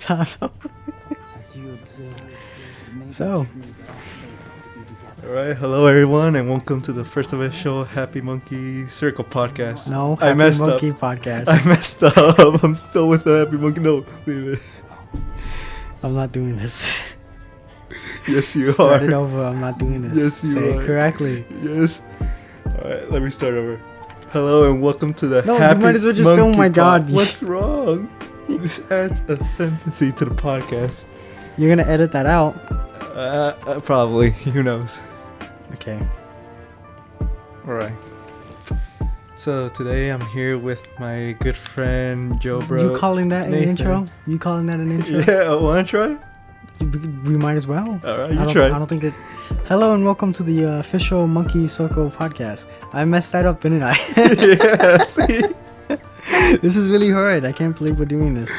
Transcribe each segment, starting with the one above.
time. So, Alright, hello everyone, and welcome to the first official Happy Monkey Circle podcast. no, I Happy messed Monkey up. podcast. I messed up. I'm still with the Happy Monkey. No, leave it. I'm not doing this. Yes, you Start it are. over. I'm not doing this. Yes, you Say are. it correctly. Yes. Alright, let me start over. Hello and welcome to the No, you Happy might as well just Monkey go, my God. What's wrong? This adds authenticity to the podcast. You're gonna edit that out. Probably. Who knows? Okay. Alright. So today I'm here with my good friend Joe Bro. You calling that an Nathan. intro? You calling that an intro? Yeah, wanna try? We might as well. Alright, I you don't, try. I don't think it. Hello and welcome to the official Monkey Circle podcast. I messed that up, didn't I? Yeah, see? This is really hard. I can't believe we're doing this.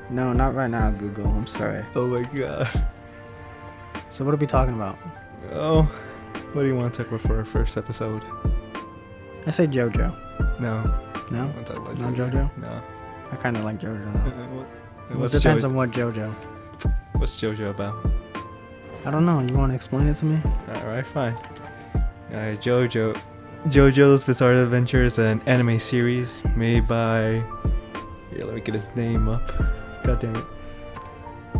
No, not right now, Google. I'm sorry. Oh my god. So what are we talking about? Oh, what do you want to talk about for our first episode? I say JoJo. No. No? I want to talk about Not JoJo. JoJo? No. I kind of like JoJo though. It What's depends JoJo? on what JoJo. What's JoJo about? I don't know. You want to explain it to me? Alright, fine. Alright, JoJo's Bizarre Adventure is an anime series made by... Here, let me get his name up. God damn it.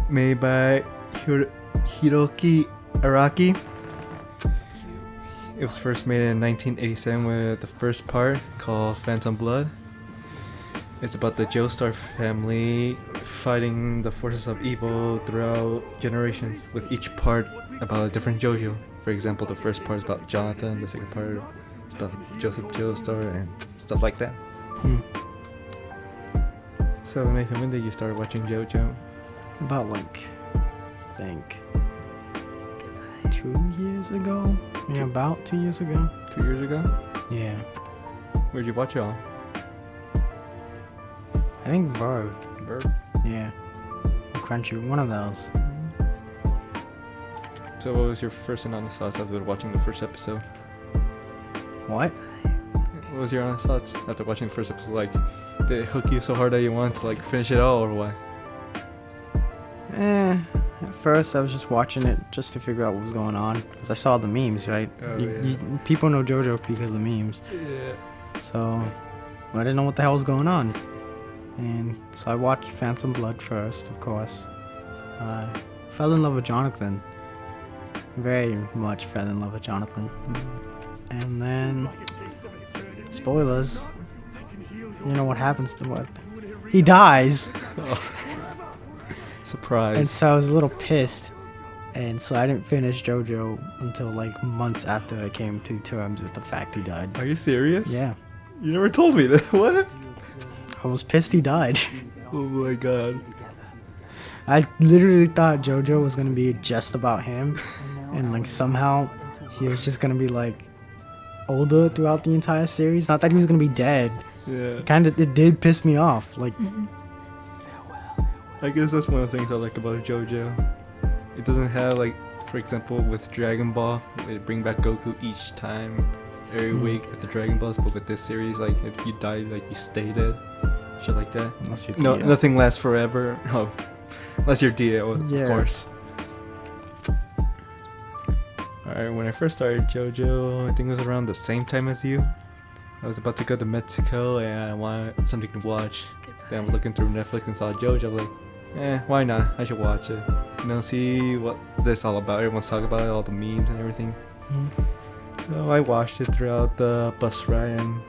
Made by Hiroki Araki. It was first made in 1987 with the first part called Phantom Blood. It's about the Joestar family fighting the forces of evil throughout generations, with each part about a different JoJo. For example, the first part is about Jonathan, the second part is about Joseph Joestar and stuff like that. So Nathan, when did you start watching JoJo? About like, I think 2 years ago. Yeah, about 2 years ago. 2 years ago? Yeah. Where'd you watch it on? I think Verve. Verb? Yeah. Or Crunchy. One of those. So what was your first and honest thoughts after watching the first episode? What? What was your honest thoughts after watching the first episode? Like, did it hook you so hard that you wanted to like finish it all, or what? At first I was just watching it just to figure out what was going on. Because I saw the memes, right? Oh, yeah. People know JoJo because of memes. Yeah. So I didn't know what the hell was going on. And so I watched Phantom Blood first, of course. Fell in love with Jonathan. Very much fell in love with Jonathan. And then, spoilers, you know what happens to what? He dies! Surprise. And so I was a little pissed. And so I didn't finish JoJo until like months after I came to terms with the fact he died. Are you serious? Yeah. You never told me that. What? I was pissed he died. Oh my god. I literally thought JoJo was gonna be just about him, and like somehow he was just gonna be like older throughout the entire series. Not that he was gonna be dead. Yeah. It did piss me off. Like, I guess that's one of the things I like about JoJo. It doesn't have like, for example, with Dragon Ball, they bring back Goku each time, every week with the Dragon Balls. But with this series, like if you die, like you stay dead, shit like that. unless you're No, Dio. nothing lasts forever. Oh, unless you're Dio, of Yeah. course. Alright, when I first started JoJo, I think it was around the same time as you. I was about to go to Mexico and I wanted something to watch. Then I was looking through Netflix and saw JoJo. I was like, why not? I should watch it. See what this all about. Everyone's talking about it, all the memes and everything. So I watched it throughout the bus ride, and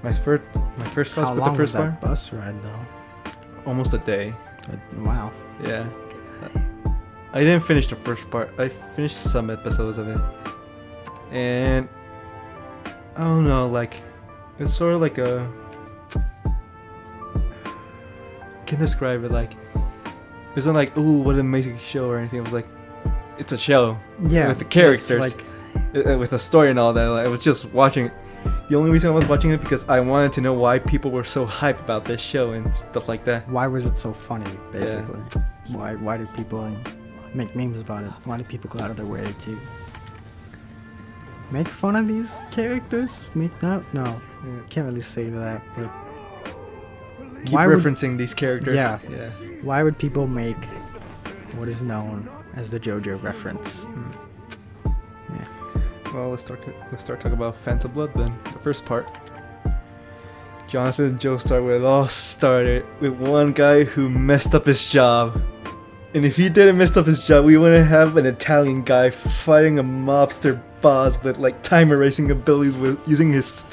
my first thoughts How with long the first was that part, bus ride though? almost a day. Wow. Yeah. I didn't finish the first part. I finished some episodes of it. And I don't know, like it's sort of like a can describe it like it's not like ooh what an amazing show or anything. It was like it's a show Yeah. with the characters, it's like, with a story and all that. Like, I was just watching it. The only reason I was watching it because I wanted to know why people were so hyped about this show and stuff like that. why was it so funny? Basically, why do people make memes about it? Why do people go out of their way to make fun of these characters? No, Yeah. can't really say that, but keep why would, referencing these characters. Yeah. Yeah. why would people make what is known as the JoJo reference? Yeah. Well, let's start talking about Phantom Blood then. The first part. Jonathan and Joestar, it all started with one guy who messed up his job. And if he didn't mess up his job, we wouldn't have an Italian guy fighting a mobster boss with like time erasing abilities with using his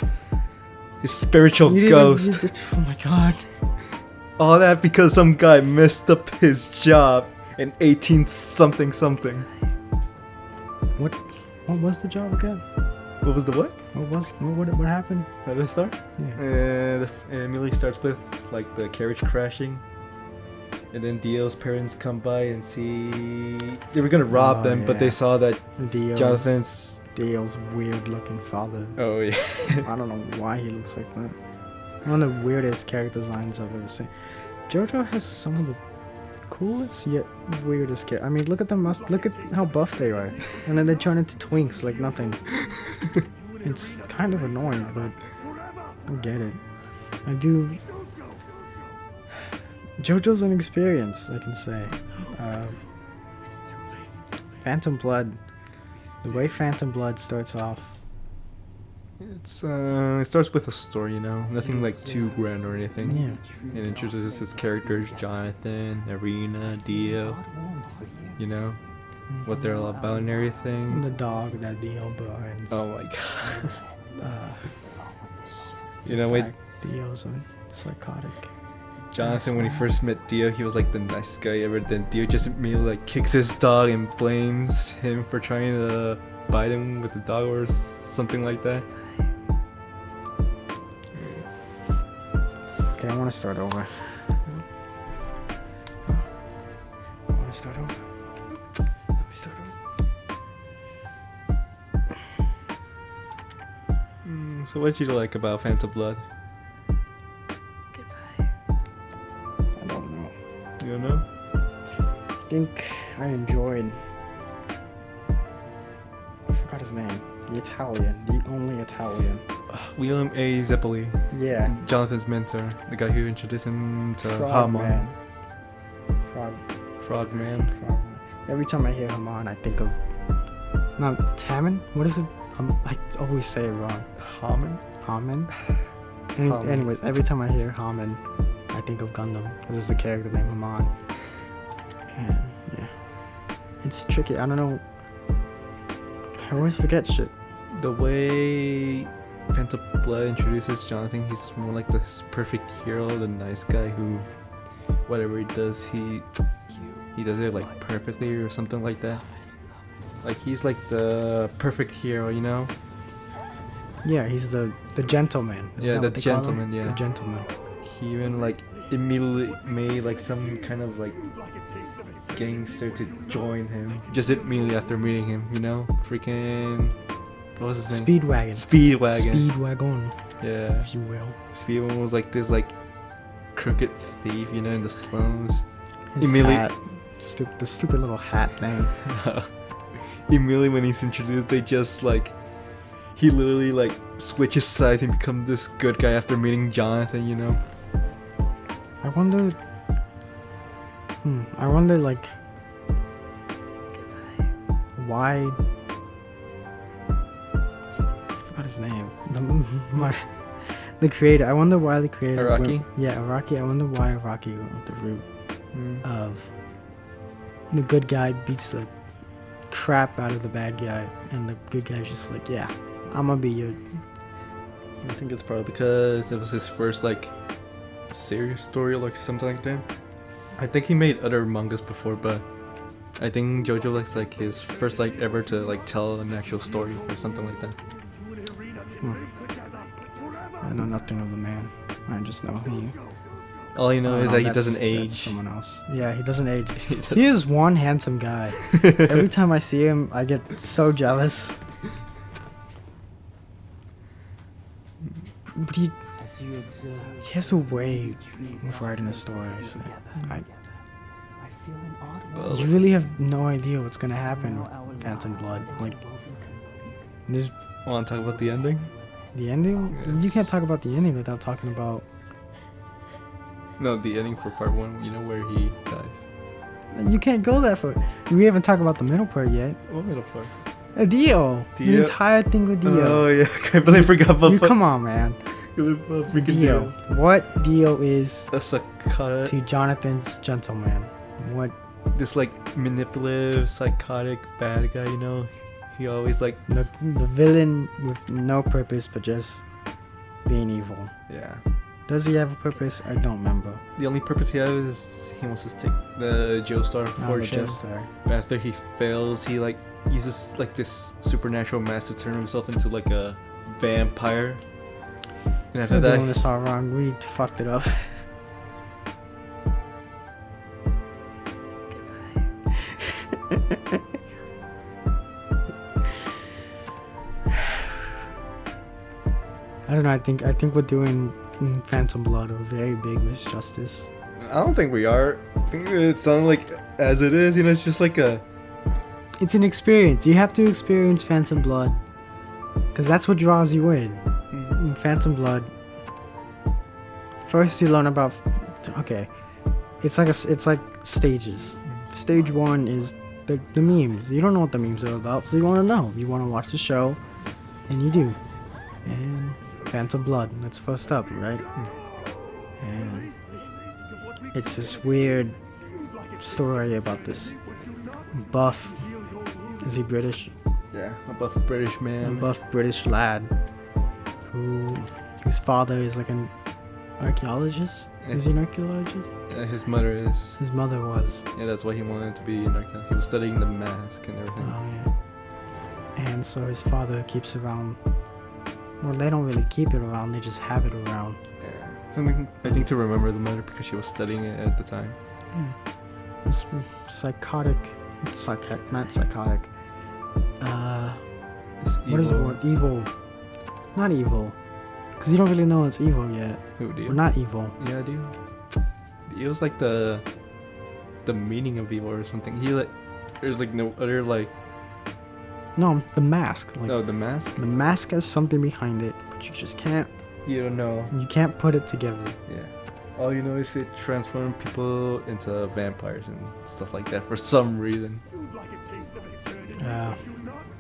spiritual ghost. Oh my god. All that because some guy messed up his job in 18 something. What was the job again? What was the what? What happened? How did it start? Yeah. It immediately starts with like the carriage crashing. And then Dio's parents come by and see they were gonna rob them, but they saw that Jonathan's weird looking father. Oh yeah. I don't know why he looks like that. One of the weirdest character designs I've ever seen. JoJo has some of the coolest yet weirdest characters. I mean, look at them. Look at how buff they are, and then they turn into twinks like nothing. It's kind of annoying, but I get it. I do. JoJo's an experience, I can say. Phantom Blood. The way Phantom Blood starts off. It starts with a story, you know, nothing like too grand or anything. Yeah. It introduces his characters, Jonathan, Arena, Dio, you know, what they're all about and everything. The dog that Dio burns. Oh my god. You know, when Dio's a psychotic. Jonathan, when he first met Dio, he was like the nicest guy ever. Then Dio just immediately like kicks his dog and blames him for trying to bite him with the dog or something like that. Okay, I want to start over. Let me start over. So what did you like about Phantom Blood? I don't know. You don't know? I think I enjoyed. I forgot his name. The Italian. The only Italian. William A. Zeppeli. Yeah. Jonathan's mentor. The guy who introduced him to Frogman. Frogman. Every time I hear Haman, I think of. No, Taman? What is it? I always say it wrong. Haman? Anyways, every time I hear Haman, I think of Gundam. Because there's a character named Haman. And yeah. It's tricky. I don't know. I always forget shit. The way Phantom Blood introduces Jonathan, he's more like this perfect hero, the nice guy who, whatever he does, he does it like perfectly or something like that. Like he's like the perfect hero, you know? Yeah, he's the gentleman. Yeah, the gentleman, yeah. The gentleman. He even like immediately made like some kind of like gangster to join him just immediately after meeting him, you know? Freaking, what was his name? Speedwagon. Yeah. If you will. Speedwagon was like this like crooked thief, you know, in the slums. His hat. The stupid little hat thing. Immediately when he's introduced, they just like, he literally like switches sides and becomes this good guy after meeting Jonathan, you know? I wonder like why I forgot his name. The creator. I wonder why the creator Araki? Araki. I wonder why Araki went with the route of the good guy beats the crap out of the bad guy and the good guy's just like, yeah, I'm gonna be your. I think it's probably because it was his first like serious story or like something like that. I think he made other mangas before, but I think JoJo likes like his first like ever to like tell an actual story or something like that. I know nothing of the man. I just know he. All you know is that he doesn't age. That's someone else. Yeah, he doesn't age. He is one handsome guy. Every time I see him, I get so jealous. But he has a way of writing a story. So you really have no idea what's gonna happen with Phantom Blood. Like, there's. Want to talk about the ending? The ending? Yeah. You can't talk about the ending without talking about No, the ending for part 1. You know where he died. You can't go that far. We haven't talked about the middle part yet. What middle part? Dio. The Dio. entire thing with Dio. Oh yeah, I really forgot about. Come on, man. Freaking Dio. What Dio is That's a cut. to Jonathan's gentleman? What This like manipulative, psychotic bad guy. You know, he always like. the villain with no purpose but just being evil. Yeah. Does he have a purpose? I don't remember. The only purpose he has is he wants to take the Joestar fortune. Joestar. But after he fails, he like uses like this supernatural mask to turn himself into like a vampire. And after We're that, doing this all wrong. We fucked it up. I don't know. I think we're doing Phantom Blood a very big misjustice. I don't think we are. I think it sounds like as it is. You know, it's just like a. It's an experience. You have to experience Phantom Blood, because that's what draws you in. In Phantom Blood, first you learn about. Okay, it's like stages. Stage 1 is the memes. You don't know what the memes are about, so you want to know. You want to watch the show, and you do. And Phantom Blood, that's first up, right? And it's this weird story about this buff. Is he British? Yeah, a buff British man. A buff British lad whose father is like an archaeologist. Yeah. Is he an archaeologist? Yeah, his mother is. His mother was. Yeah, that's why he wanted to be an archaeologist. He was studying the mask and everything. Oh yeah. And so his father keeps around. Well, they don't really keep it around. They just have it around. Yeah. Something I think to remember the mother because she was studying it at the time. Yeah. This psychotic, not psychotic. It's What is the word? Evil. Not evil. Because you don't really know it's evil yet. Who do you? Or not evil. Yeah, I do. It was like the meaning of evil or something. He like there's like no other like. No, the mask. Like, No, the mask. the mask has something behind it, but you just can't. You don't know. You can't put it together. Yeah. All you know is it transformed people into vampires and stuff like that for some reason.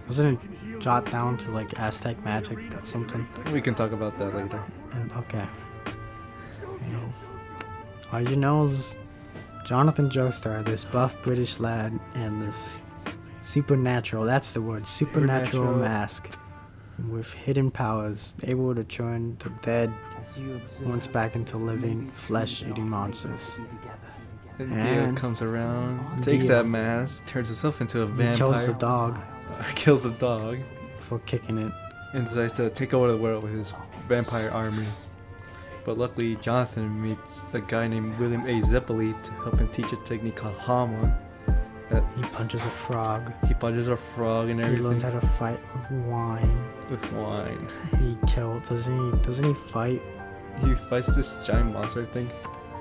Wasn't it jot down to like Aztec magic or something? We can talk about that later. And okay. And all you know is Jonathan Joestar, this buff British lad, and this supernatural, that's the word, supernatural mask with hidden powers, able to turn the dead once back into living, flesh-eating monsters. And Dio And comes around, takes Dio. that mask, turns himself into a vampire. He kills the dog Kills the dog. for kicking it. And decides to take over the world with his vampire army. But luckily, Jonathan meets a guy named William A. Zeppeli to help him teach a technique called Hamon. That He punches a frog. he punches a frog and He everything learns how to fight with wine. with wine. He kills. Doesn't he fight? He fights this giant monster thing.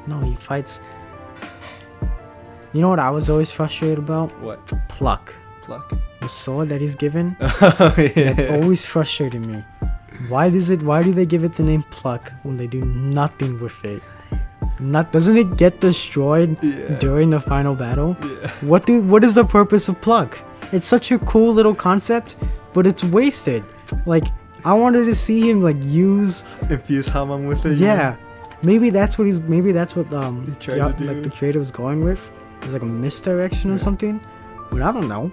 No, he fights. You know what I was always frustrated about? What? Pluck. Pluck? The sword that he's given. Oh, That yeah. always frustrated me. Why do they give it the name Pluck when they do nothing with it? Doesn't it get destroyed Yeah. during the final battle? Yeah. What is the purpose of Pluck? It's such a cool little concept, but it's wasted. Like, I wanted to see him like use. Infuse Hamon with it. Yeah, maybe that's what He tried to do. like the creator was going with. It's like a misdirection or something, but I don't know.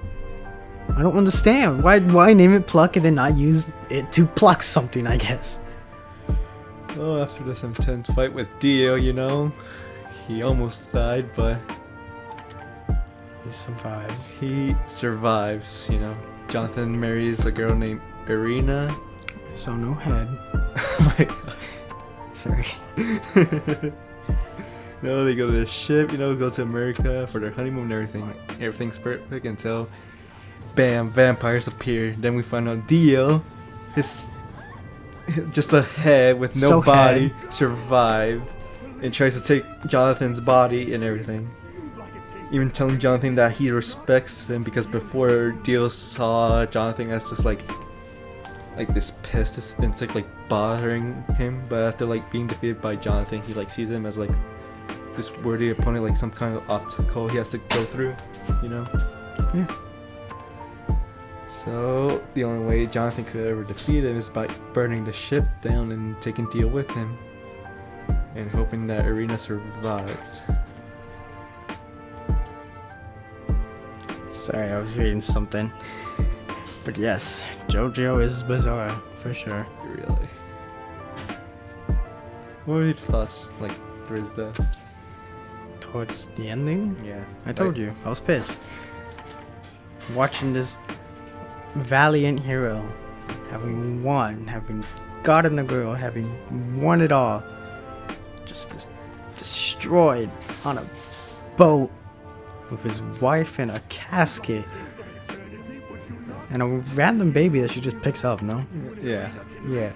I don't understand why name it Pluck and then not use it to pluck something. I guess. Oh, after this intense fight with Dio, you know, he almost died, but He survives. he survives, you know. Jonathan marries a girl named Irina. So no head. Like, Sorry. no, they go to the ship, you know, go to America for their honeymoon and everything. Everything's perfect until, bam, vampires appear. Then we find out Dio, his just a head with no So body, survived and tries to take Jonathan's body and everything. Even telling Jonathan that he respects him because before Dio saw Jonathan as just like this pest, this insect like bothering him, but after like being defeated by Jonathan, he like sees him as like this worthy opponent, like some kind of obstacle he has to go through, you know? Yeah. So the only way Jonathan could ever defeat him is by burning the ship down and taking Dio with him, and hoping that Irina survives. Sorry, I was reading something. But yes, JoJo is bizarre, for sure. Really. What were your thoughts, like, towards the... Towards the ending? Yeah. I told you, I was pissed. Watching this valiant hero, having won, having gotten the girl, having won it all, just destroyed on a boat with his wife in a casket and a random baby that she just picks up. No? Yeah. Yeah.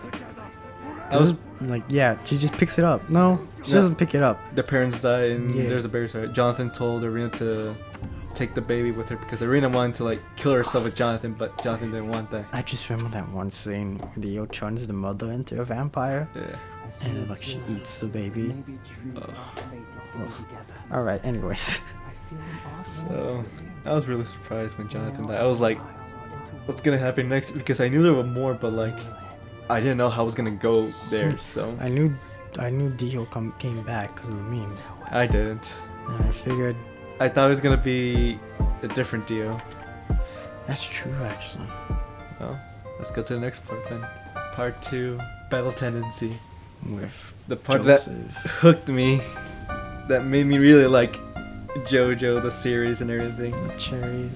I was... Like, yeah, she just picks it up. No, she doesn't pick it up. The parents die and Yeah. there's a baby. Sorry. Jonathan told Irina to take the baby with her because Irina wanted to, like, kill herself with Jonathan, but Jonathan didn't want that. I just remember that one scene where Dio turns the mother into a vampire Yeah. and then, like, she eats the baby. Alright, anyways. So I was really surprised when Jonathan died. I was like, what's gonna happen next? Because I knew there were more, but like I didn't know how I was gonna go there. So I knew Dio came back because of the memes. I didn't. And I figured I thought it was gonna be a different Dio. that's true, actually. Well, let's go to the next part then. Part 2, Battle Tendency. With The part Joseph. that hooked me, that made me really like JoJo, the series and everything. The cherries.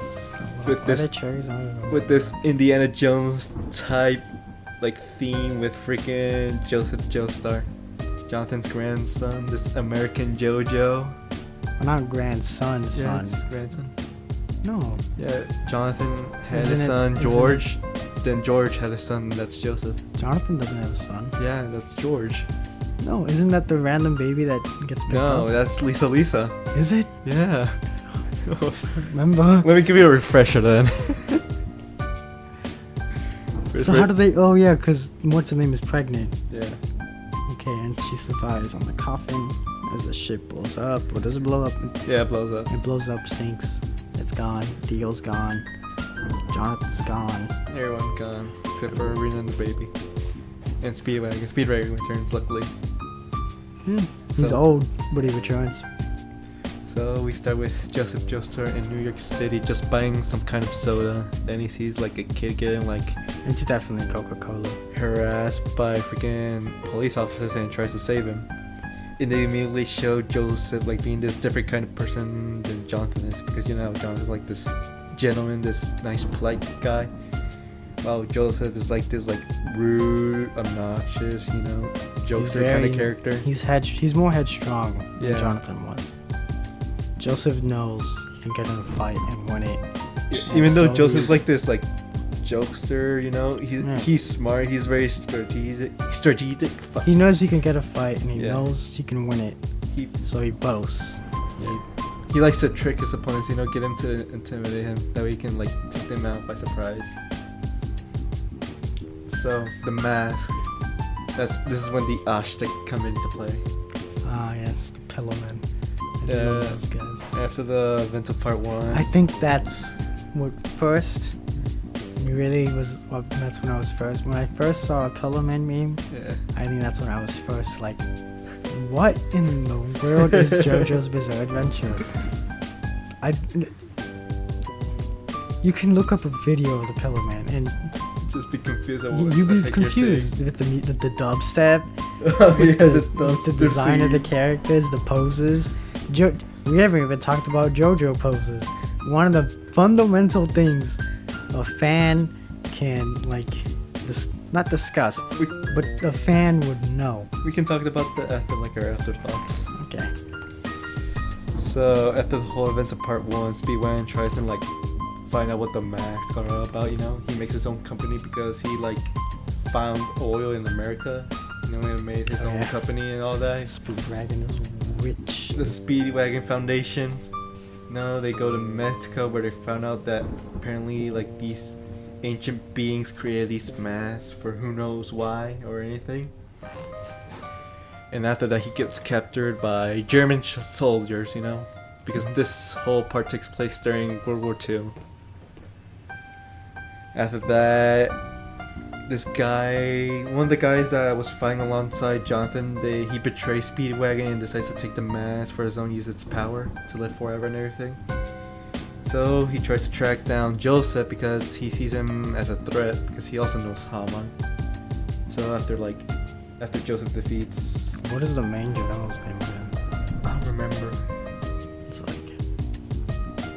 With Are this- they cherries? I don't know. With this Indiana Jones type like theme with freaking Joseph Joestar, Jonathan's grandson, this American JoJo. Well, not grandson, son. Yeah, his grandson. No. Yeah, Jonathan had Isn't a it- son, isn't George. Then George had a son, that's Joseph. Jonathan doesn't have a son. Yeah, that's George. No, isn't that the random baby that gets picked No, up? that's Lisa. Is it? Yeah. Remember? Let me give you a refresher then. So how do they? Oh yeah, because what's her name is pregnant. Yeah. Okay, and she survives on the coffin as the ship blows up. Or does it blow up? Yeah, it blows up. It blows up, sinks. It's gone. Dio's gone. Jonathan's gone. Everyone's gone except for Irina and the baby. And Speedwagon. Speedwagon returns, luckily. He's So- old, but he returns. So we start with Joseph Joestar in New York City, just buying some kind of soda. Then he sees like a kid getting like It's definitely Coca-Cola. harassed by freaking police officers and tries to save him. And they immediately show Joseph like being this different kind of person than Jonathan is, because you know how Jonathan's like this gentleman, this nice polite guy. While Joseph is like this like rude, obnoxious, you know, jokester kind of character. He's more headstrong than Yeah. Jonathan was. Joseph knows he can get in a fight and win it. Even though so Joseph's he's- like this like jokester, you know, Yeah. he's smart, he's very strategic. He knows he can get a fight and he Yeah. knows he can win it. He, So he boasts. yeah. He likes to trick his opponents, you know, get him to intimidate him. That way he can like take them out by surprise. So the mask. This is when the Ashtik come into play. Ah, yes, the Pillowmen. I Yeah. love those guys. After the events of part 1. I think that's what first really was. Well, that's when I was first. When I first saw a Pillowman meme, Yeah. I think that's when I was first like, what in the world is JoJo's Bizarre Adventure? You can look up a video of the Pillowman and Just be confused at you'd what the be heck confused with the dubstep, You're saying. Oh, yeah, with the design of the characters, the poses. We haven't even talked about JoJo poses. One of the fundamental things a fan can not discuss, but a fan would know. We can talk about that after like our afterthoughts. Okay. So after the whole events of part 1, Speedwagon tries to like find out what the mask's are about, you know. He makes his own company because he like found oil in America, you know, and made his Oh, own yeah. company and all that. Speedwagon is rich. The Speedwagon Foundation. No, they go to Mexico where they found out that apparently like these ancient beings created these masks for who knows why or anything. And after that, he gets captured by German soldiers, you know? Because this whole part takes place during World War II. After that, this guy, one of the guys that was fighting alongside Jonathan, he betrays Speedwagon and decides to take the mask for his own use, its power to live forever and everything. So he tries to track down Joseph because he sees him as a threat because he also knows Hama. So after Joseph defeats, What is the main general's name again? I don't remember. It's like,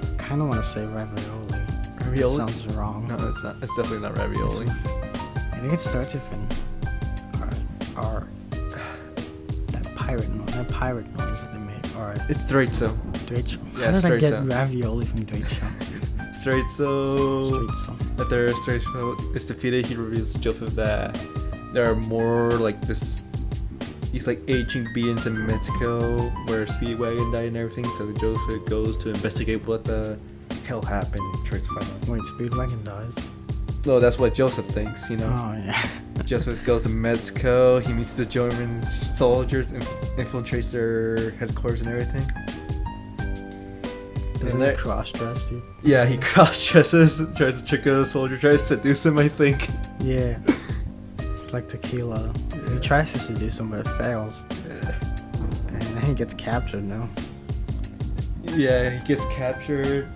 I kind of want to say Ravioli. Ravioli? It sounds wrong. No, it's not. It's definitely not ravioli. I think it starts with an R. That pirate noise that they make. Or It's Dreizo. Deutsche. Yeah, How did I get Dreizo. ravioli from Deutsche? Dreizo. Street After Dreizo is defeated, he reveals to Joseph that there are more like this. He's like ancient beings in Mexico where Speedwagon died and everything. So Joseph goes to investigate what the hell happened and tries to find out. Wait, Speedwagon dies? No, that's what Joseph thinks, you know. Oh, yeah. Joseph goes to Mexico. He meets the German soldiers, infiltrates their headquarters and everything. Doesn't he cross-dress, dude? Yeah, he cross-dresses, tries to trick a soldier, tries to seduce him, I think. Yeah. Like tequila. Yeah. He tries to seduce him, but it fails. Yeah. And then he gets captured, no? Yeah, he gets captured,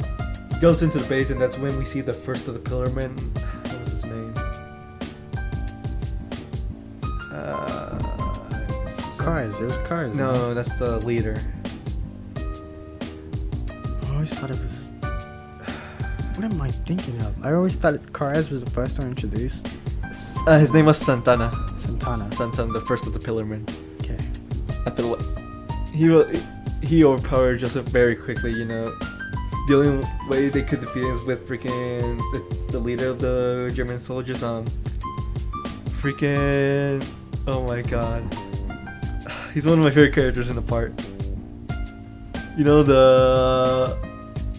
goes into the base, and that's when we see the first of the Pillarmen. What was his name? Cars. It was Cars. No, that's the leader. I always thought it was... What am I thinking of? I always thought Cars was the first one introduced. His name was Santana. Santana. Santana, the first of the Pillarmen. Okay. After he overpowered Joseph very quickly, you know. The only way they could defeat him is with freaking the leader of the German soldiers, freaking, oh my god, he's one of my favorite characters in the part. You know, the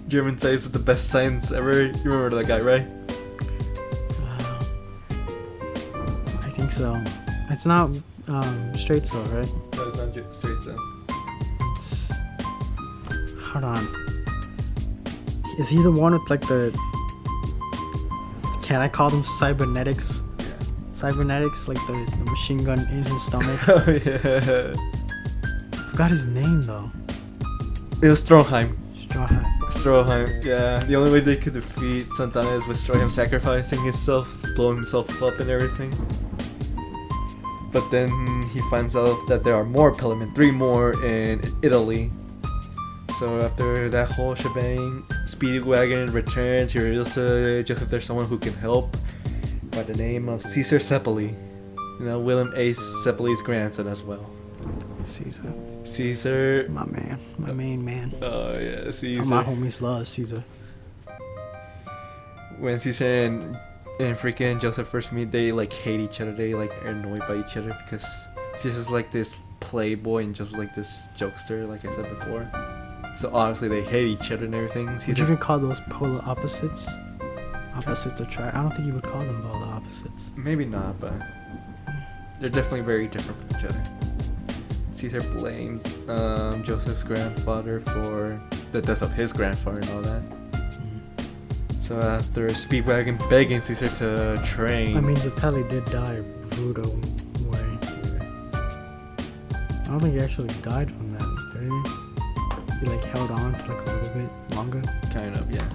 German science is the best science ever. You remember that guy, right? I think so. It's not straight so, right? No, it's not straight so. It's... Hold on. Is he the one with like the... Can I call them cybernetics? Yeah. Cybernetics, like the machine gun in his stomach. Oh yeah. Forgot his name though. It was Stroheim. Stroheim. Yeah. The only way they could defeat Santana is with Stroheim sacrificing himself, blowing himself up and everything. But then he finds out that there are more Pillarmen, 3 more in Italy. So after that whole shebang, Speedwagon returns. He reveals to Joseph there's someone who can help by the name of Caesar Cepoli. You know, William A. Cepoli's grandson as well. Caesar. My man. My main man. Oh yeah, Caesar. All my homies love Caesar. When Caesar and freaking Joseph first meet, they like hate each other. They like are annoyed by each other because Caesar's like this playboy and Joseph's like this jokester, like I said before. So obviously they hate each other and everything. Would you even call those polar opposites? Opposites attract. I don't think you would call them polar opposites. Maybe not, but they're definitely very different from each other. Caesar blames Joseph's grandfather for the death of his grandfather and all that. So after Speedwagon begging Caesar to train... That means Apelli did die a brutal way. I don't think he actually died from that, did he? He like held on for like a little bit longer. Kind of, yeah.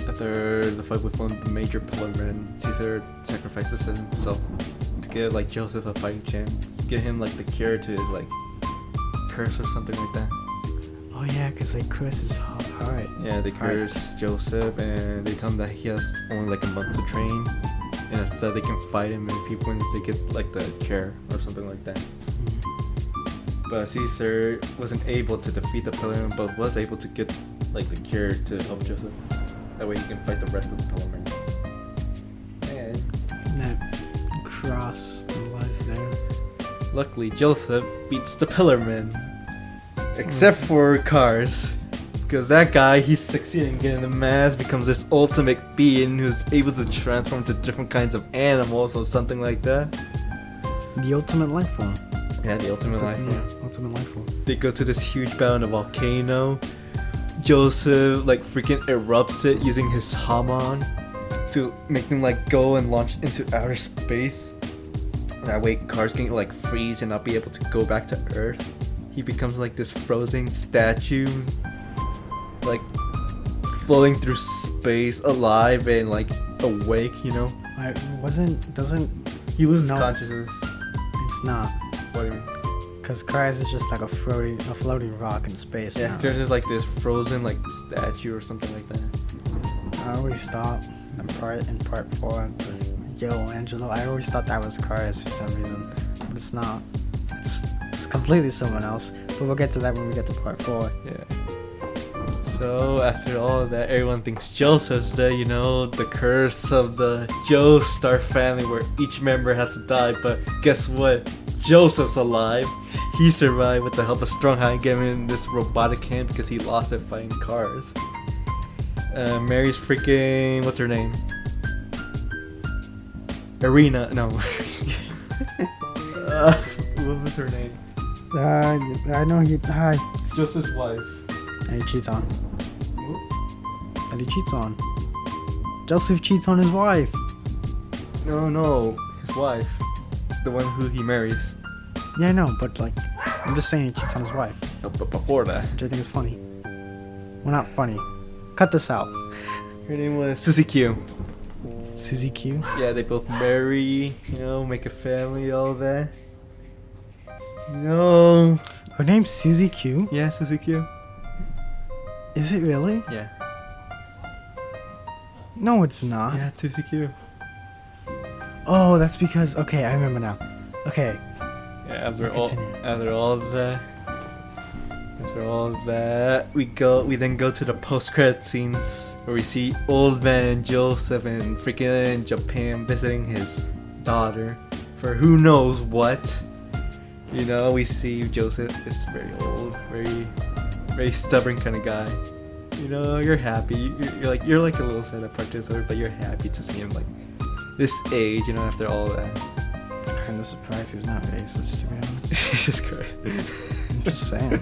After the fight with one of the major Pillarmen, Caesar sacrifices himself to give like Joseph a fighting chance. Give him like the cure to his like curse or something like that. Oh yeah, because they curse his heart. Yeah, they curse Joseph and they tell him that he has only like a month to train. And after that they can fight him, and if he wins they get like the cure or something like that. But Caesar wasn't able to defeat the Pillarmen, but was able to get like the cure to help Joseph. That way he can fight the rest of the Pillarmen. And that cross lies there. Luckily, Joseph beats the Pillarmen. Except for Cars. Because that guy, he's succeeding in getting the mask, becomes this ultimate being who's able to transform to different kinds of animals or something like that. The ultimate life form. Yeah, the ultimate life form. Yeah, ultimate life form. They go to this huge battle in a volcano. Joseph like freaking erupts it using his Hamon to make them like go and launch into outer space. That way cars can like freeze and not be able to go back to Earth. He becomes like this frozen statue, like floating through space, alive and like awake, you know? Doesn't He loses No. consciousness. it's not. What do you mean? Because Kraz is just like a floating rock in space. Yeah, now. he turns into like this frozen like statue or something like that. I always thought in part 4, Yo Angelo, I always thought that was Kraz for some reason, but it's not. It's completely someone else. But we'll get to that when we get to part 4. Yeah. So after all of that, everyone thinks Joseph's dead, you know, the curse of the Joestar family where each member has to die. But guess what? Joseph's alive. He survived with the help of Strongheim getting in this robotic hand because he lost it fighting cars. Mary's freaking, what's her name? Arena, no. What was her name? I know he. Hi. Joseph's wife. And he cheats on. And he cheats on. Joseph cheats on his wife. No, his wife. The one who he marries. Yeah, I know, but like, I'm just saying he cheats on his wife, No, but before that. which I think is funny. Well, not funny. Cut this out. Her name was Susie Q. Susie Q. Yeah, they both marry, you know, make a family, all that. You know. Her name's Susie Q. Yeah, Susie Q. Is it really? Yeah. No, it's not. Yeah, it's Susie Q. Oh, that's because. Okay, I remember now. Okay. Yeah, Continue. after all of that, we then go to the post-credit scenes where we see old man Joseph in freaking Japan visiting his daughter for who knows what. You know, we see Joseph is very old, very stubborn kind of guy. You know, you're happy. You're like a little sad at part 2, but you're happy to see him like this age. You know, after all that. Kind of surprised he's not racist, to be honest. Jesus Christ. I'm just saying.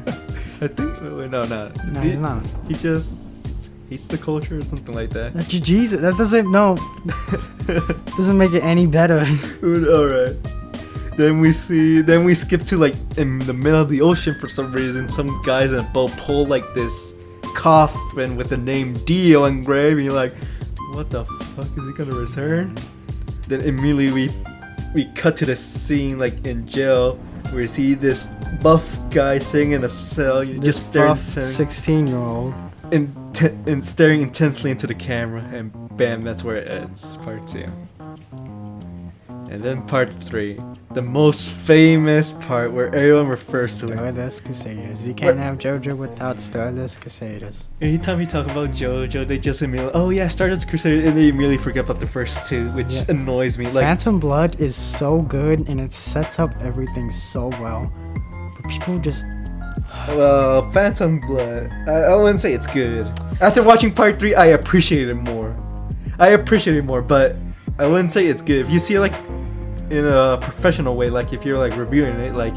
I think no. No, he's not. He just hates the culture or something like that. Jesus, that doesn't doesn't make it any better. All right. Then we skip to like in the middle of the ocean for some reason. Some guys in a boat pull like this coffin with the name Dio engraved. And you're like, what the fuck is he gonna return? Then immediately we cut to the scene like in jail where you see this buff guy sitting in a cell, just staring 16-year-old and staring intensely into the camera, and bam, that's where it ends. Part 2. And then part 3, the most famous part where everyone refers to it. Stardust Crusaders. You can't have JoJo without Stardust Crusaders. Anytime we talk about JoJo, they just immediately, oh yeah, Stardust Crusaders, and they immediately forget about the first 2, which annoys me. Like, Phantom Blood is so good and it sets up everything so well, but people just. well, Phantom Blood, I wouldn't say it's good. After watching part 3, I appreciate it more. But I wouldn't say it's good. If you see it like in a professional way, like if you're like reviewing it, like.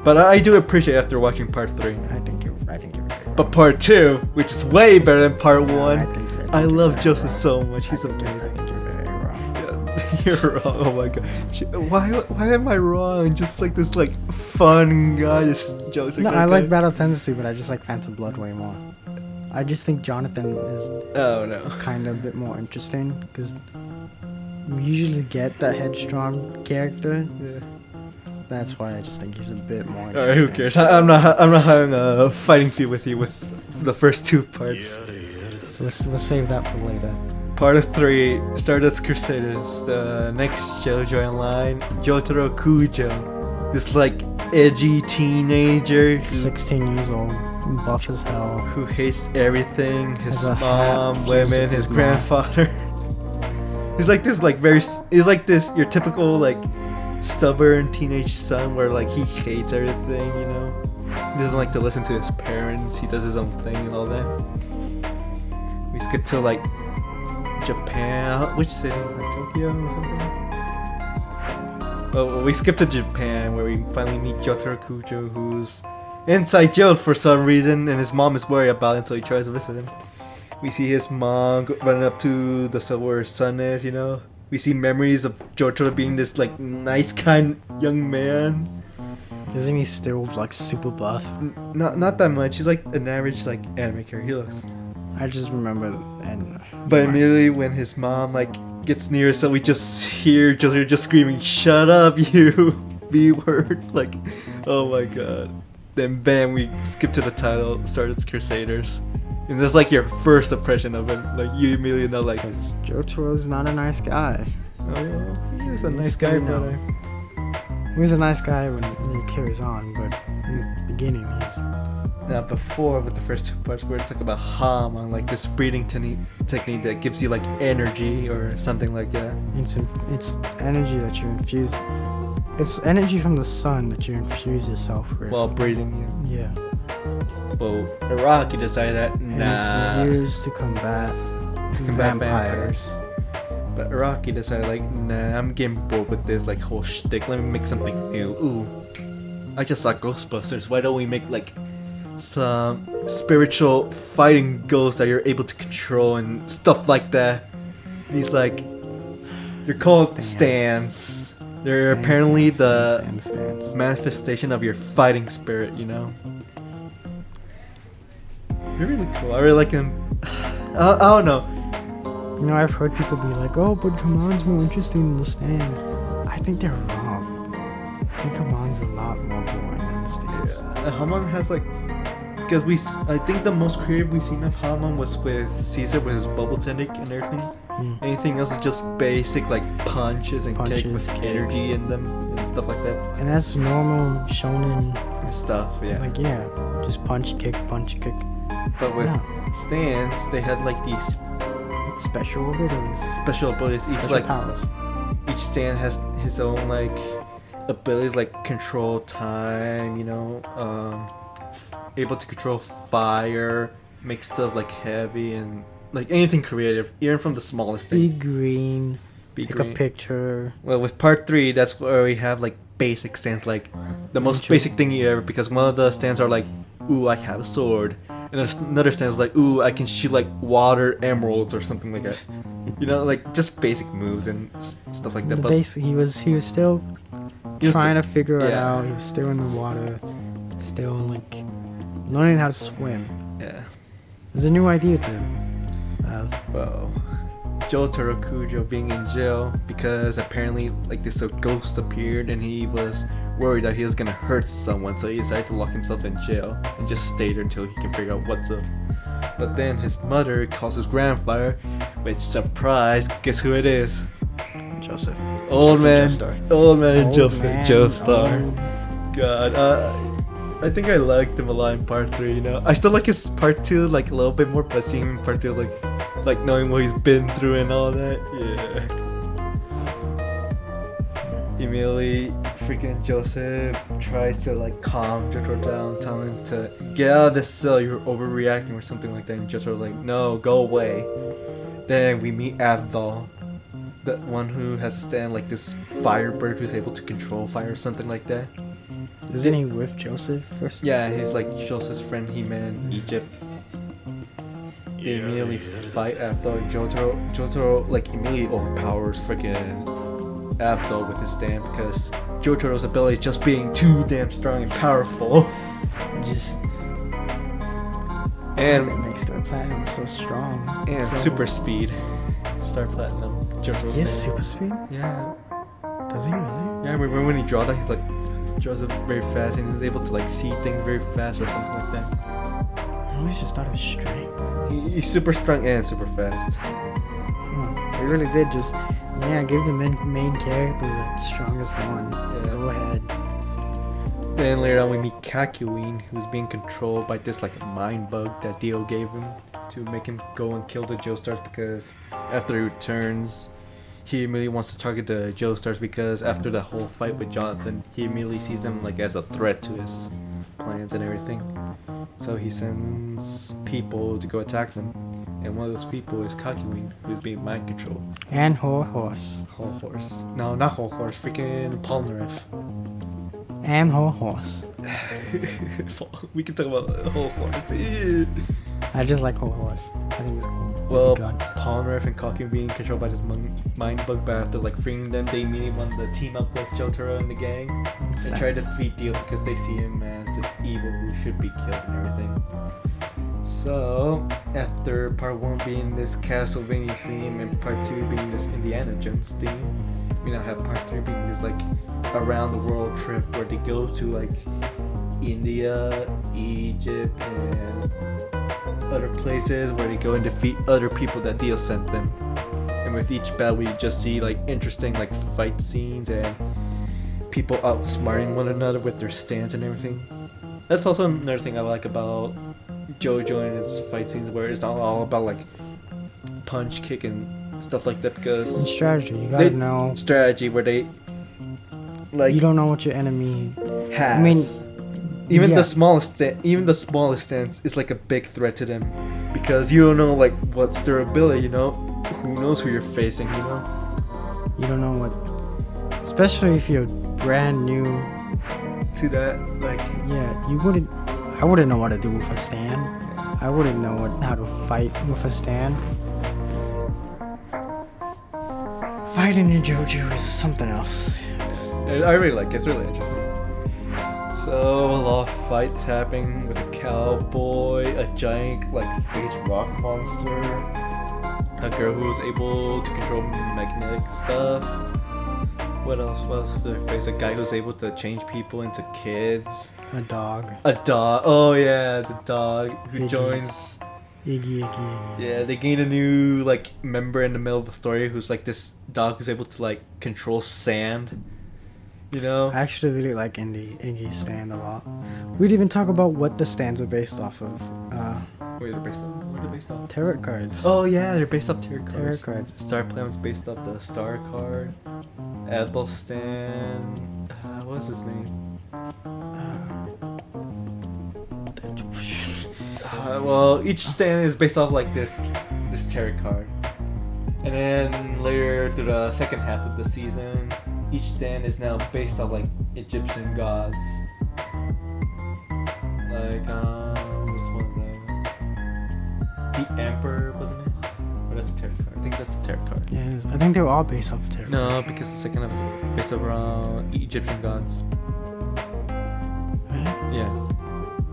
But I do appreciate it after watching part 3. I think you're very wrong. But part 2, which is way better than part 1, I love think Joseph you're so much. He's I think amazing. you're very wrong. Yeah, you're wrong. Oh my god. Why am I wrong? Just like this like fun guy, this Joseph. No, I like Battle Tendency, but I just like Phantom Blood way more. I just think Jonathan is Oh no. kind of a bit more interesting because we usually get that headstrong character. Yeah. That's why I just think he's a bit more Alright, interesting. who cares? I'm not having a fighting feud with you with the first 2 parts. We'll save that for later. Part of 3, Stardust Crusaders, the next JoJo in line, Jotaro Kujo. This like edgy teenager 16 years old, buff as hell. who hates everything, his Has a hat mom, fused women, with his his mom. grandfather. He's like this he's like this your typical like stubborn teenage son where like he hates everything, you know. He doesn't like to listen to his parents, he does his own thing and all that. We skip to like Japan, which city? Like Tokyo or something? well, we skip to Japan where we finally meet Jotaro Kujo, who's inside jail for some reason, and his mom is worried about it, so he tries to visit him. We see his mom running up to the cell where his son is, you know. We see memories of Jotaro being this like nice, kind young man. Isn't he still like super buff? Not that much. He's like an average like anime character. He looks. I just remember and. But immediately when his mom like gets near, so we just hear Jotaro just screaming, "Shut up, you B word!" Like, oh my god. Then bam, we skip to the title, Stardust Crusaders. And that's like your first impression of him. Like you immediately know like Jotaro's not a nice guy. oh well, he was a nice guy, brother. He was a nice guy when he carries on, but in the beginning he's Now before with the first two parts we were talking about Hamon, like this breathing technique that gives you like energy or something like that. it's energy that you infuse. It's energy from the sun that you infuse yourself with. While breathing, yeah. Well, Araki decided that And nah. it's used to combat vampires. But Araki decided like, nah, I'm getting bored with this like whole shtick. Let me make something new. Ooh, I just saw Ghostbusters. Why don't we make like some spiritual fighting ghosts that you're able to control and stuff like that? These like, they're called stands. They're apparently the manifestation of your fighting spirit. You know, they're really cool. I really like them. I don't know. You know, I've heard people be like, "Oh, but Hamon's more interesting than the stands." I think they're wrong. I think Hamon's a lot more boring than the stands. Yeah, Hamon has like, because I think the most creative we seen of Hamon was with Caesar with his bubble technique and everything. Anything else is just basic like punches and kick with energy in them and stuff like that. And that's normal shonen And stuff, yeah. Like, yeah, just punch, kick, punch, kick. But with stands, they had like these Special abilities. special abilities. Special powers. Each stand has his own like abilities, like control time. You know, able to control fire, make stuff like heavy and like anything creative, even from the smallest thing. Be green. Take green. a picture. Well, with part 3, that's where we have like basic stands, like the most basic thing you ever. Because one of the stands are like, "Ooh, I have a sword," and there's another stand is like, "Ooh, I can shoot like water emeralds or something like that." You know, like just basic moves and stuff like that. But Basically, he was still He was trying to figure it yeah. out. He was still in the water, still like learning how to swim. yeah, It was a new idea to him. well, Jotaro Kujo being in jail because apparently like this ghost appeared and he was worried that he was gonna hurt someone, so he decided to lock himself in jail and just stay there until he can figure out what's up. But then his mother calls his grandfather, which, surprise, guess who it is? Joseph. Old man Old man, Joestar. oh. God, I think I liked him a lot in part 3, you know. I still like his part 2 like a little bit more, but seeing him in part 2 was like knowing what he's been through and all that, yeah. Immediately, freaking Joseph tries to like calm Jotaro down, tell him to get out of this cell, you're overreacting or something like that. And Jotaro's like, no, go away. Then we meet Abdul, the one who has to stand like this firebird who's able to control fire or something like that. Isn't he with Joseph first? Yeah, he's like Joseph's friend he met in Egypt. They immediately fight Abdul. Jotaro like immediately overpowers freaking Abdul with his stand because Jotaro's ability is just being too damn strong and powerful. Just And it makes Star Platinum so strong. and so super speed. Star Platinum. Jotaro's He has stand. super speed? Yeah. Does he really? Yeah, I remember when he draws that, he's like draws it very fast and he's able to like see things very fast or something like that. I always just thought of his strength. He's super strong and super fast. They really did just, give the main character the strongest one. Yeah. Go ahead. Then later on we meet Kakyoin, who's being controlled by this like mind bug that Dio gave him to make him go and kill the Joestars, because after he returns, he immediately wants to target the Joestars because after the whole fight with Jonathan, he immediately sees them like as a threat to his plans and everything. So he sends people to go attack them. And one of those people is Kakiwing, who's being mind controlled. And whole horse. Whole horse. No, not whole horse. Freaking Polnareff. And whole horse. We can talk about whole horse. I just like whole horse. I think it's cool. Well, It's a gun. Polnareff and Kakiwing being controlled by this mind bug, but after like freeing them, they immediately want to team up with Jotaro and the gang It's and sad. try to defeat Dio because they see him as this evil who should be killed and everything. So, after part 1 being this Castlevania theme and part 2 being this Indiana Jones theme, we now have part 3 being this like around the world trip where they go to like India, Egypt, and other places where they go and defeat other people that Dio sent them. And with each battle we just see like interesting like fight scenes and people outsmarting one another with their stance and everything. That's also another thing I like about JoJo and his fight scenes, where it's not all about like punch, kick, and stuff like that, And because strategy. You gotta They- know. strategy where they like You don't know what your enemy. has. I mean, even yeah. the smallest stance is like a big threat to them, because you don't know like what's their ability. You know, who knows who you're facing. You know. You don't know what. Especially if you're brand new. To that, like Yeah, you wouldn't. I wouldn't know what to do with a stand. I wouldn't know how to fight with a stand. Fighting in JoJo is something else. I really like it. It's really interesting. So a lot of fights happening with a cowboy, a giant like face rock monster, a girl who's able to control magnetic stuff. What else? What else? Did they face a guy who's able to change people into kids. A dog. A dog. Oh yeah, the dog who Iggy. joins. Iggy. Yeah, they gain a new like member in the middle of the story who's like this dog who's able to like control sand. You know? I actually really like Iggy's stand a lot. We'd even talk about what the stands are based off of. Wait, they're based on? What are they based on? Tarot cards. Oh yeah, they're based off tarot Tarot cards. cards. Star Planet's based off the Star card. Athelstan. What was his name? Well, each stand is based off like this tarot card, and then later through the second half of the season, each stand is now based off like Egyptian gods. Like what's one of them? The Emperor, wasn't it? Or that's a tarot card. I think that's a tarot card. Yeah, it is. I think they were all based off of tarot No, cards. because the second half is based around Egyptian gods. Really? Yeah.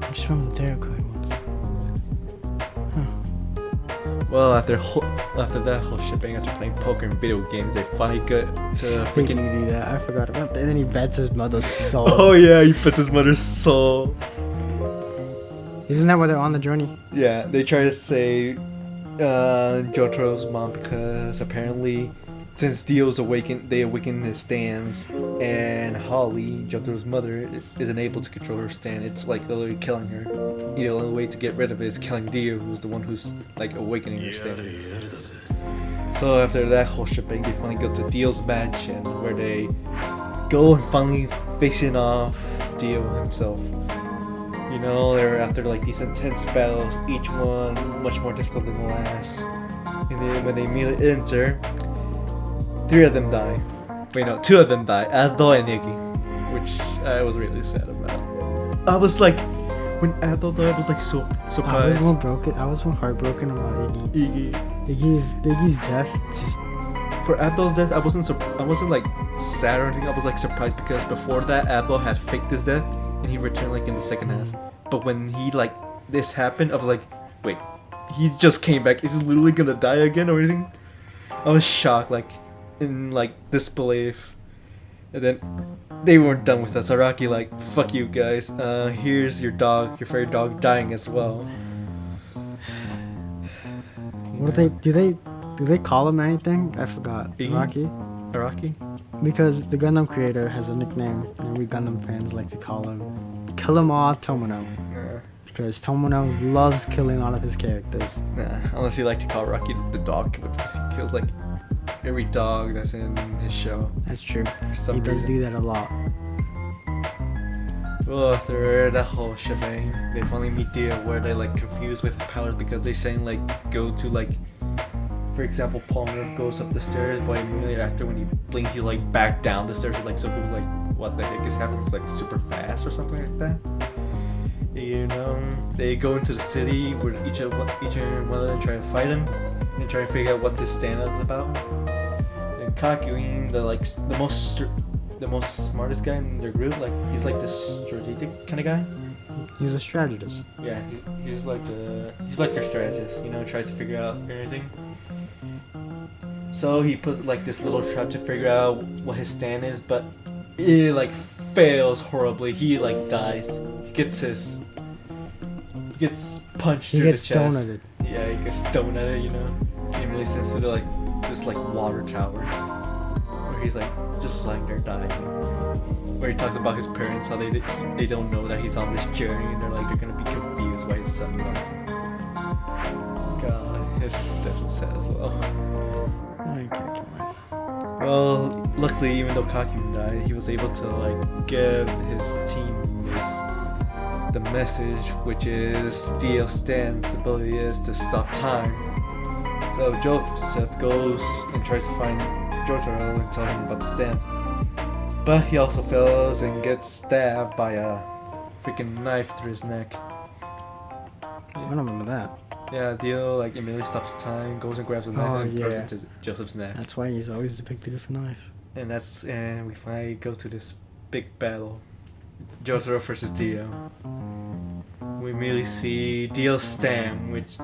I just remember the tarot card ones. Well, after that whole shebang, after playing poker and video games, they finally got to They freaking. do that. I forgot about that. And then he bets his mother's soul. Oh yeah, he puts his mother's soul. Isn't that why they're on the journey? Yeah, they try to save Jotaro's mom because apparently, since Dio's awakened, they awaken his stands, and Holly, Jotaro's mother, isn't able to control her stand. It's like literally killing her. The only way to get rid of it is killing Dio, who's the one who's like awakening her stand. So after that whole shebang, they finally go to Dio's mansion, where they go and finally facing off Dio himself. You know, they're after like these intense battles, each one much more difficult than the last. And then when they immediately enter, 3 of them die. Wait, no, 2 of them die, Ado and Iggy, which I was really sad about. I was like, when Ado died, I was like so I surprised. was more heartbroken about Iggy. Iggy. Iggy's death just. For Abdul's death, I wasn't like sad or anything. I was like surprised because before that, Abdul had faked his death and he returned like in the second half. But when he like this happened, I was like, wait, he just came back. Is he literally gonna die again or anything? I was shocked, like in like disbelief. And then they weren't done with that. Saraki like, fuck you guys. Here's your dog, your fairy dog, dying as well. What do they call him anything? I forgot. Iggy? Rocky? Araki? Because the Gundam creator has a nickname, and we Gundam fans like to call him Kill 'em all Tomono. Nah. Because Tomono loves killing all of his characters. Nah, unless you like to call Rocky the dog killer because he kills like every dog that's in his show. That's true. For some He does reason. do that a lot. Well, after that whole shebang, they finally meet Dio where they're like confused with powers because they're saying like go to like, for example, Palmer goes up the stairs, but immediately after when he blinks, he like back down the stairs. Like so people like, what the heck is happening? It's like super fast or something like that. You know, they go into the city where each and one of them try to fight him and try to figure out what his stand is about. And Kakuin, the most smartest guy in their group, like he's like this strategic kind of guy. He's a strategist. Yeah, he's like their strategist. You know, tries to figure out everything. So he puts like this little trap to figure out what his stand is, but it like fails horribly. He like dies. He gets punched through the chest. Stoned at it. Yeah, he gets stoned at it. You know, he immediately sends to like this like water tower where he's like just lying there dying. Where he talks about his parents, how they don't know that he's on this journey, and they're gonna be confused why his son left. God, it's definitely sad as well. I can't kill him. Well, luckily, even though Kaku died, he was able to like give his teammates the message, which is Dio Stan's ability is to stop time. So Joseph goes and tries to find Jotaro and tell him about the stand, but he also fails and gets stabbed by a freaking knife through his neck. I don't remember that. Yeah, Dio like immediately stops time, goes and grabs a knife and throws it to Joseph's neck. That's why he's always depicted with a knife. And we finally go to this big battle, Jotaro versus Dio. We immediately see Dio Stam, which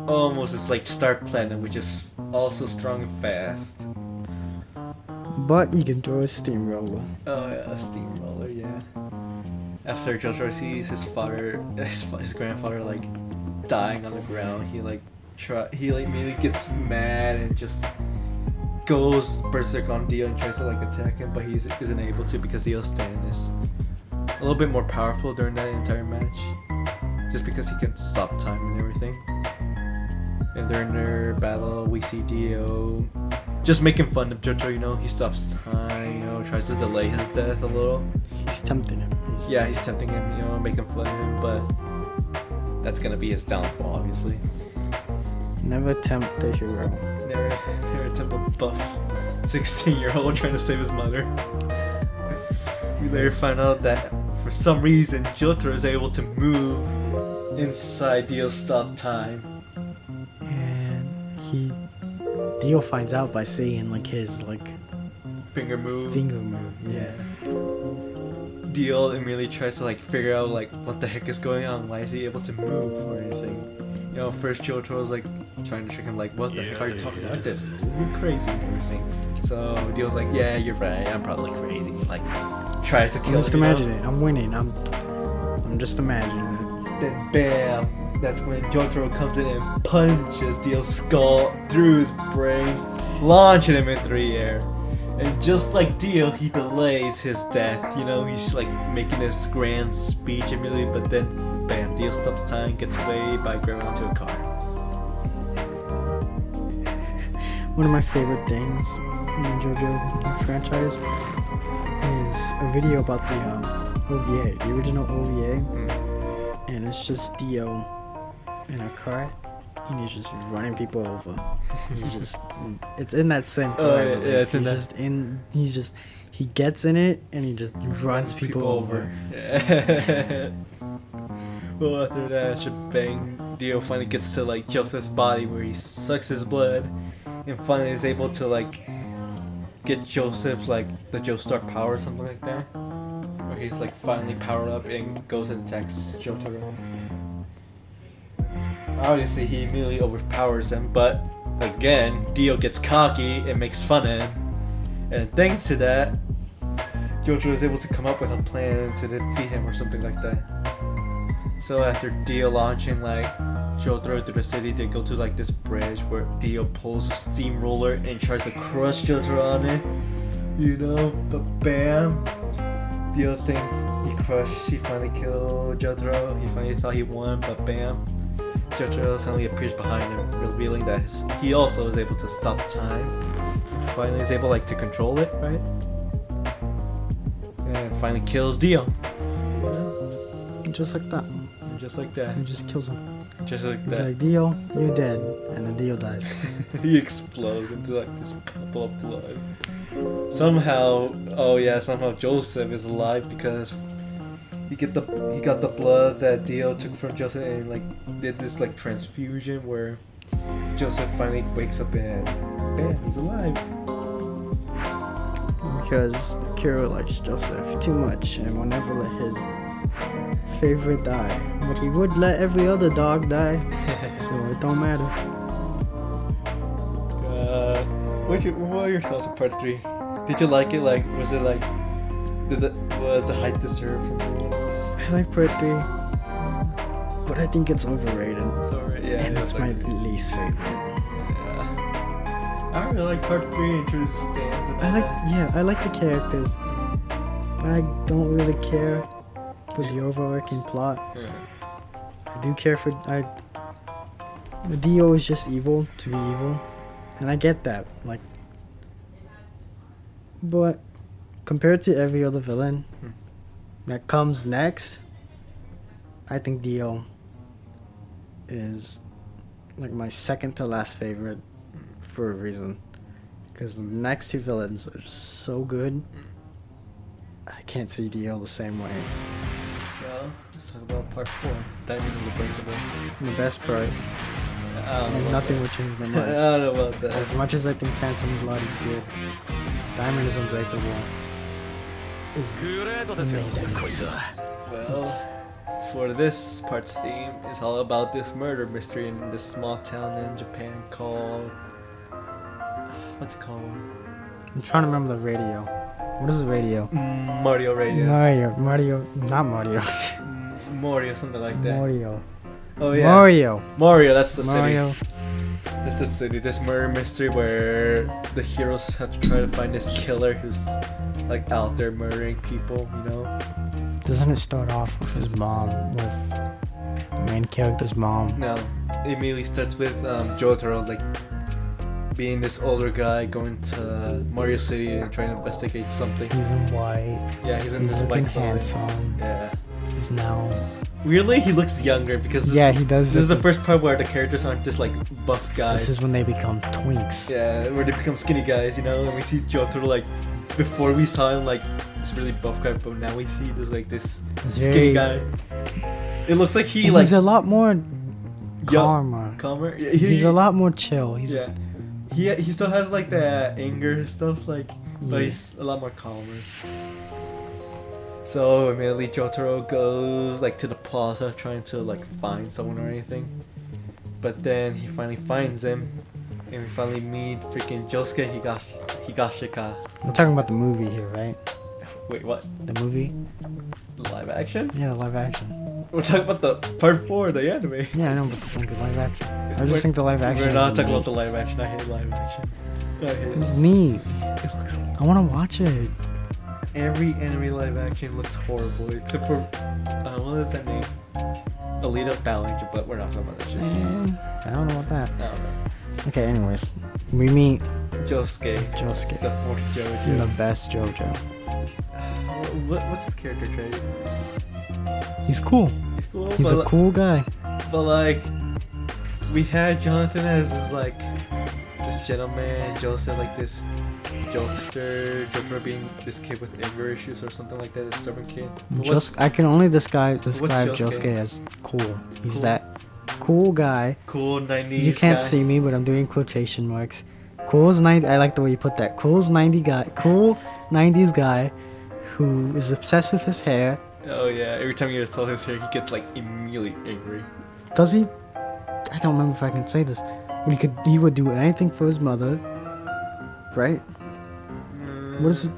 almost is like Star Platinum, which is also strong and fast. But he can throw a steamroller. Oh yeah, a steamroller, yeah. After Jotaro sees his grandfather like dying on the ground, he immediately gets mad and just goes berserk on Dio and tries to like attack him, but he isn't able to because Dio Stan is a little bit more powerful during that entire match, just because he can stop time and everything. And during their battle, we see Dio just making fun of Jotaro. You know, he stops time. You know, tries to delay his death a little. He's tempting him. He's tempting him. You know, making fun of him, but that's gonna be his downfall, obviously. Never tempt the hero. Never tempt a buff 16-year-old trying to save his mother. We later find out that for some reason Jotaro is able to move inside Dio's stop time. And Dio finds out by seeing like his finger move. Yeah. Dio immediately tries to like figure out like what the heck is going on. Why is he able to move or anything? You know, first Jotaro's like trying to trick him like, what the heck are you talking about? This you're crazy and everything. So Dio's like, yeah, you're right. I'm probably crazy. Like tries to kill him. Just imagine it. I'm winning. I'm just imagining it. Then bam. That's when Jotaro comes in and punches Dio's skull through his brain, launching him into the air. And just like Dio, he delays his death. You know, he's like making this grand speech immediately, but then bam, Dio stops time, gets away by grabbing onto a car. One of my favorite things in the JoJo franchise is a video about the OVA, the original OVA, and it's just Dio in a cart, and he's just running people over. It's in that same car. It's in that. He gets in it and he just runs people over. Yeah. Well, after that shebang, Dio finally gets to like Joseph's body where he sucks his blood, and finally is able to like get Joseph's like the Joestar power or something like that, where he's like finally powered up and goes and attacks Jotaro. Obviously, he immediately overpowers him, but again, Dio gets cocky and makes fun of him. And thanks to that, Jotaro is able to come up with a plan to defeat him or something like that. So after Dio launching like Jotaro through the city, they go to like this bridge where Dio pulls a steamroller and tries to crush Jotaro on it. You know, but bam! Dio thinks he finally killed Jotaro. He finally thought he won, but bam! Jotaro suddenly appears behind him, revealing that he also is able to stop time. Finally is able like to control it, right? And finally kills Dio. just like that. And just like that. He just kills him. Just like He's that. like, Dio, you're dead. And then Dio dies. He explodes into like this puddle of blood. Somehow, somehow Joseph is alive because he got the blood that Dio took from Joseph and like did this like transfusion where Joseph finally wakes up and bam, he's alive. Because Kira likes Joseph too much and will never let his favorite die. But he would let every other dog die, so it don't matter. What are your thoughts on part 3? Did you like it? Like, was it like, was the hype deserved from everyone else? I like part 3, but I think it's overrated. It's alright, yeah. And it's my least favorite. Yeah. I don't really like part 3 introduces Stans and all that. I like the characters, but I don't really care for the overarching plot. Yeah. I do care for the Dio is just evil to be evil, and I get that. Like, but compared to every other villain that comes next, I think Dio is like my second to last favorite for a reason. Because the next 2 villains are so good. I can't see Dio the same way. Well, let's talk about part 4. Diamond is Unbreakable. The best part, I don't know and about nothing that. would change my I mind. don't know about that. As much as I think Phantom Blood is good, Diamond is Unbreakable is amazing. Well, for this part's theme, it's all about this murder mystery in this small town in Japan called... What's it called? I'm trying to remember the radio. What is the radio? Mario Radio. Not Mario. Mario, something like that. Mario. Oh yeah. Mario, that's the Mario. city. That's the city. This murder mystery where the heroes have to try to find this killer who's like out there murdering people, you know? Doesn't it start off with his mom, with the main character's mom? No. It immediately starts with Jotaro like being this older guy going to Mario City and trying to investigate something. He's in white. Yeah, he's in He's this looking white clothing. handsome. Yeah. He's now. Weirdly, he looks younger because Yeah, he does. This is the look- first part where the characters aren't just like buff guys. This is when they become twinks. Yeah, where they become skinny guys, you know, and we see Jotaro like before we saw him like this really buff guy, but now we see this like this He's skinny very- guy. It looks like he And like he's a lot more calmer. calmer. Yeah, He's a lot more chill. Yeah, he still has like the anger stuff, like, but Yeah. he's a lot more calmer. So immediately Jotaro goes like to the plaza trying to like find someone or anything, but then he finally finds him, and we finally meet freaking Josuke Higashika. We're talking about the movie here, right? Wait, what? The movie? Live action? Yeah, the live action. We're talking about the part 4, the anime. Yeah, I know, but the live action. I just think the live action. We're not is talking about neat. the live action. I hate live action. I hate It's it. neat. It looks I want to watch it. Every anime live action looks horrible except for what is that name? Alita Ballinger, but we're not talking about that shit. I don't know about that. I don't know. Okay, anyways, we meet Josuke, Josuke, the 4th the JoJo. best JoJo. What's his character trait? He's cool. He's cool. He's but a cool guy. But like, we had Jonathan as this like this gentleman, Joseph like this jokester, Jotaro being this kid with anger issues or something like that, this stubborn kid. But I can only describe Josuke? Josuke as cool. He's Cool. that cool guy. cool 90s You can't guy. see me, but I'm doing quotation marks. Cool's 90. I like the way you put that. Cool's 90 guy. Cool 90s guy who is obsessed with his hair. Oh yeah, every time you tell his hair, he gets like immediately angry. Does he? I don't remember if I can say this. But he would do anything for his mother. Right? What is it?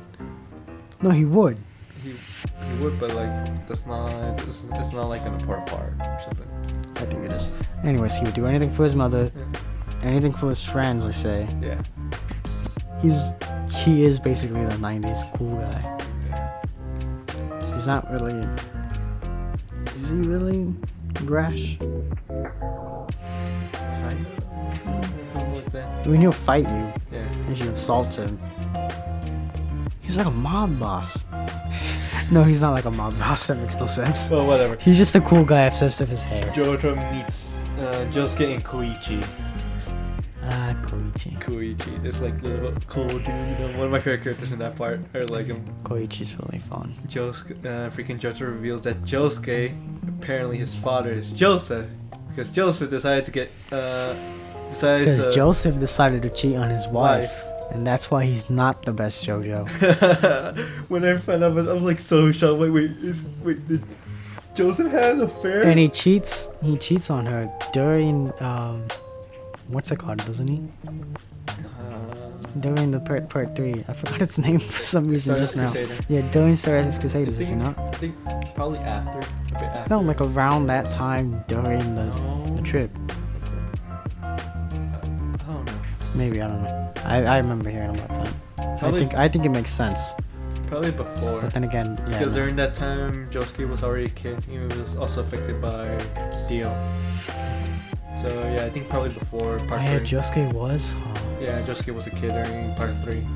No, he would. He would, but like that's not. It's not like an important part or something. I think it is. Anyways, he would do anything for his mother, anything for his friends, I say. Yeah. He is basically the 90s cool guy. He's not really... Is he really brash? Kind of. Something like that. When he'll fight you, Yeah. if you insult him. He's like a mob boss. No, he's not like a mob boss. That makes no sense. Well, whatever. He's just a cool guy obsessed with his hair. Johto meets Josuke and Koichi. Ah, Koichi. Koichi, this like little cool dude, you know, one of my favorite characters in that part. I like him. Koichi's really fun. Josuke, freaking Johto reveals that Josuke, apparently his father is Joseph, because Joseph decided to get Because Joseph decided to cheat on his wife. And that's why he's not the best JoJo. When I found out, I was like so shocked. Wait, did Joseph had an affair? And he cheats on her during what's it called, doesn't he? During the part 3. I forgot its name for some reason just now. Crusader. Yeah, during Stardust Crusaders, is it not? I think probably after. A bit after. No, like around that time during the trip. I don't know. Maybe, I don't know. I remember hearing about that. Probably- I think it makes sense. Probably before. But then again, yeah. Because no. during that time, Josuke was already a kid. He was also affected by Dio. So yeah, I think probably before part 3. Josuke was? Yeah, Josuke was a kid during part 3.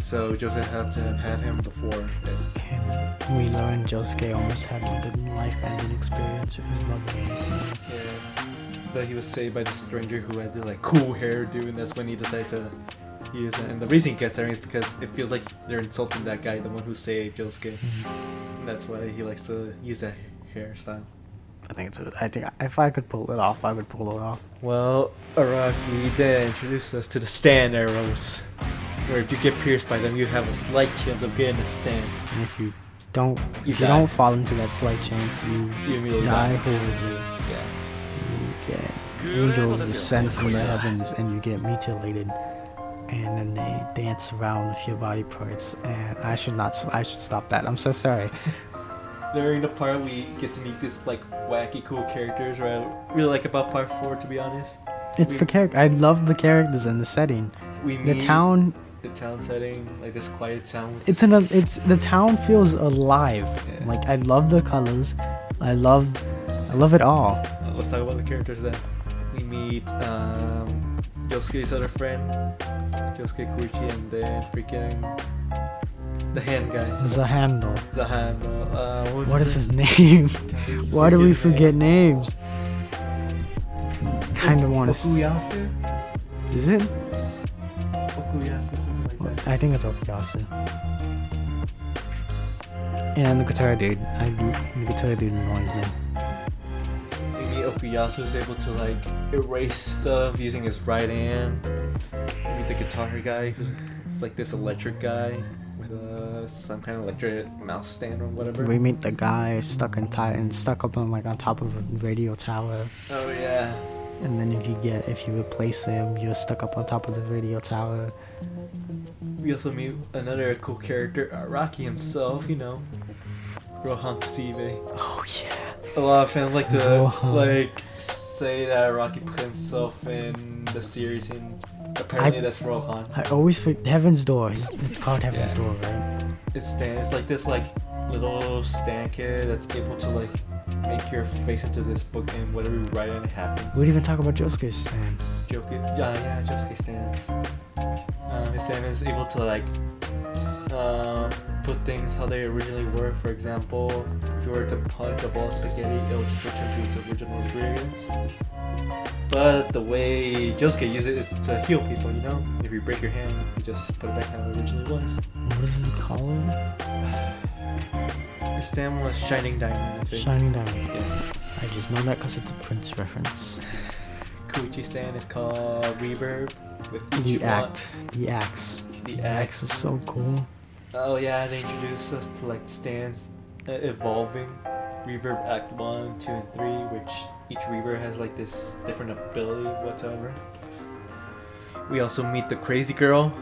So Joseph had to have had him before. And we learned Josuke almost had like a life-ending experience with his mother in the scene. Yeah. But he was saved by the stranger who had this like cool hairdo, and that's when he decided to use it. And the reason he gets angry is because it feels like they're insulting that guy, the one who saved Josuke. And that's why he likes to use that hairstyle. I think if I could pull it off, I would pull it off. Well, Araki then introduced us to the stand arrows, where if you get pierced by them, you have a slight chance of getting a stand. And if you don't, You if you die. don't fall into that slight chance, you immediately die die. horribly. Yeah. You get angels descend from the heavens, and you get mutilated. And then they dance around with your body parts. And I should stop that. I'm so sorry. During the part we get to meet this like wacky cool characters, right? I really like about part 4, to be honest. It's the character. I love the characters and the setting. We The meet town. the town setting, like this quiet town. with It's this- the town feels alive. Yeah. Like I love the colors. I love it all. Let's talk about the characters then. We meet Yosuke's other friend, Yosuke Koichi, and then freaking the hand guy, Zahando. Zahano. What is his name? Why do we forget names? Kind of want to. Okuyasu? Is it? Okuyasu, something like that. I think it's Okuyasu. And the guitar dude. The guitar dude annoys me. We meet Okuyasu, who's able to like erase stuff using his right hand. We meet the guitar guy, who's like this electric guy with some kind of electric mouse stand or whatever. We meet the guy stuck up on top of a radio tower. Oh yeah. And then if you replace him, you're stuck up on top of the radio tower. We also meet another cool character, Araki himself, you know, Hmcp. Oh yeah. A lot of fans like to Rohan. like say that Araki put himself in the series, and apparently that's Rohan. I always forget Heaven's Door. It's called Heaven's Yeah. Door, right? It's like this like little stand kid that's able to like make your face into this book, and whatever you write in it happens. We didn't even talk about Josuke's stand. Josuke stands. His stand is able to like put things how they originally were. For example, if you were to punch a ball of spaghetti, it will just return to its original appearance. But the way Josuke uses it is to heal people, you know? If you break your hand, you just put it back how it originally was. What is it called? His stand was Shining Diamond, I think. Shining Diamond. Yeah. I just know that because it's a Prince reference. Koichi stand is called Reverb. With each The one- act. The axe. The axe is so cool. Oh yeah, they introduced us to like stands evolving. Reverb Act 1, 2, and 3, which each Reverb has like this different ability whatsoever. We also meet the crazy girl,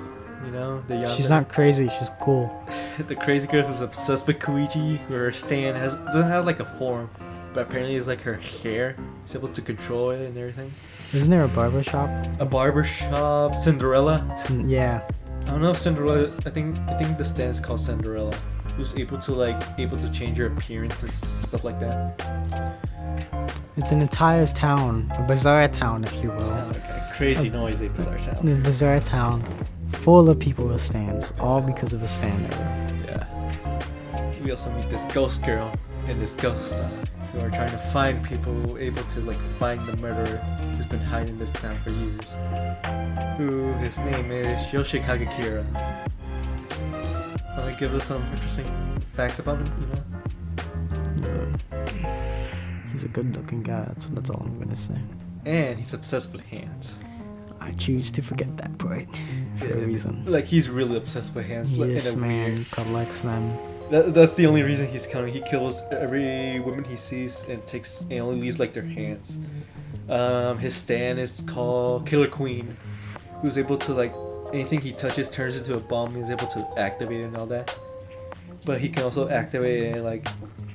you know, the young. She's not crazy, she's cool. The crazy girl who's obsessed with Koichi. Her stand doesn't have like a form, but apparently it's like her hair. She's able to control it and everything. Isn't there a barber shop? A barber shop, Cinderella. Yeah. I don't know if Cinderella. I think the stand is called Cinderella. Who's able to change your appearance and stuff like that. It's an entire town, a bizarre town, if you will. Oh, okay. Crazy noisy bizarre town. A bizarre town full of people with stands, all because of a stand error. Yeah. we also meet this ghost girl and this ghost who are trying to find people able to like find the murderer who's been hiding in this town for years. Who his name is Yoshikage Kira. Want to give us some interesting facts about him, you know? Yeah. He's a good-looking guy. That's all I'm gonna say. And he's obsessed with hands. I choose to forget that part for a reason. Like he's really obsessed with hands. This in a man weird- collects them. That's the only reason he's coming. He kills every woman he sees and only leaves like their hands. His stand is called Killer Queen, who's able to like anything he touches turns into a bomb. He's able to activate it and all that. But he can also activate and like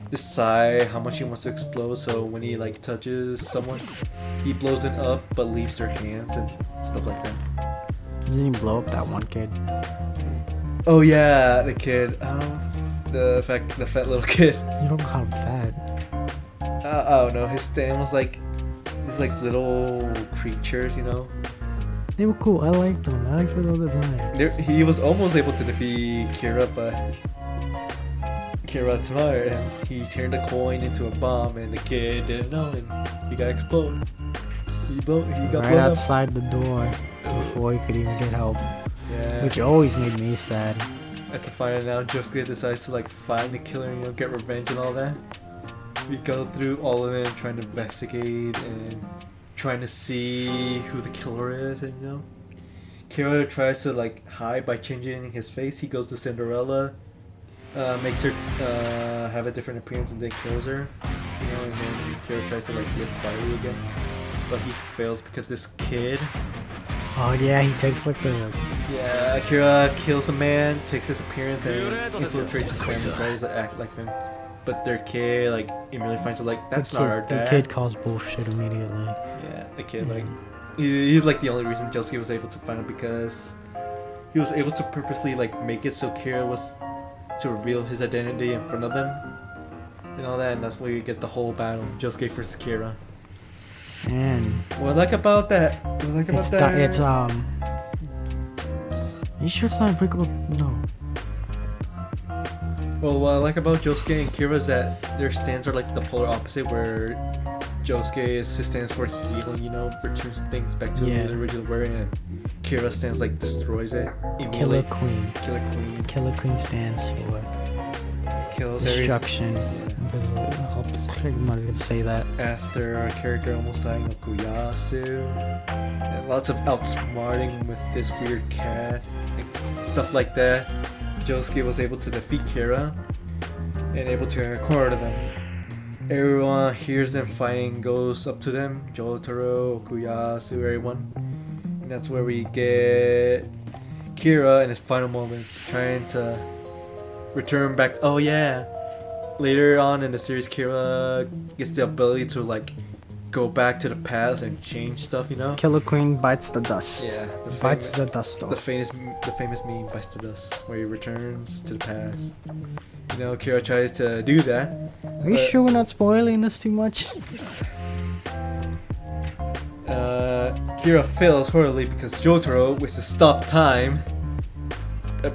decide how much he wants to explode. So when he like touches someone, he blows it up but leaves their hands and stuff like that. Doesn't he blow up that one kid? Oh yeah, the kid. The fat little kid. You don't call him fat. I don't know. His stand was like these like little creatures, you know. They were cool. I liked them. I liked the little design. He was almost able to defeat Kira, but Kira outsmarted him. He turned a coin into a bomb, and the kid didn't know, and he got exploded. He got Right blown up. outside the door before he could even get help. Yeah. Which always made me sad. After finding out, Josuke decides to like find the killer and get revenge and all that. We go through all of it, trying to investigate and trying to see who the killer is, and Kira tries to like hide by changing his face. He goes to Cinderella, makes her have a different appearance, and then kills her. And then Kira tries to like live quietly again, but he fails because this kid. Oh yeah, he takes like the... Yeah, Akira kills a man, takes his appearance, and infiltrates his family, tries to act like them. But their kid, like, immediately finds it like, that's not our dad. The kid calls bullshit immediately. Yeah, the kid, like, he's like the only reason Josuke was able to find it, because he was able to purposely, like, make it so Kira was to reveal his identity in front of them. And all that, and that's where you get the whole battle, Josuke versus Kira. And What I like about that? You sure it's not Unbreakable? No. Well, what I like about Josuke and Kira is that their stands are like the polar opposite, where Josuke stands for healing, returns things back to the original way, and Kira stands like destroys it. Killer Queen. Killer Queen. Killer Queen stands for Kills destruction. I'm not even gonna say that. After our character almost dying of Kuyasu, and lots of outsmarting with this weird cat, and stuff like that, Josuke was able to defeat Kira and able to corner them. Everyone hears them fighting, goes up to them, Jotaro, Kuyasu, everyone. And that's where we get Kira in his final moments, trying to return back. Oh yeah, later on in the series, Kira gets the ability to like go back to the past and change stuff, Killer Queen bites the dust. Yeah, bites the dust off. The famous meme bites the dust, where he returns to the past. Kira tries to do that. Are you sure we're not spoiling this too much? Kira fails horribly because Jotaro, with the stop time,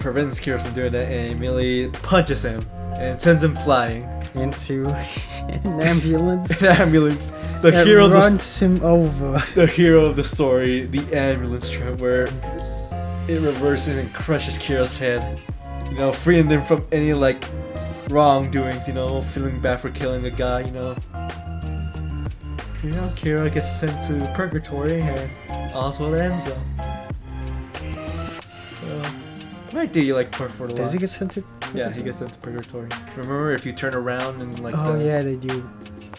prevents Kira from doing that, and immediately punches him and sends him flying into an ambulance. An ambulance. The that hero runs him over. The hero of the story, the ambulance trip, where it reverses and crushes Kira's head. Freeing them from any like wrongdoings. Feeling bad for killing a guy. Kira gets sent to purgatory, and all's well that ends well. Why do you like part 4 a lot? Does he get sent to purgatory? Yeah, he gets sent to purgatory. Remember, if you turn around and like. Oh yeah, they do.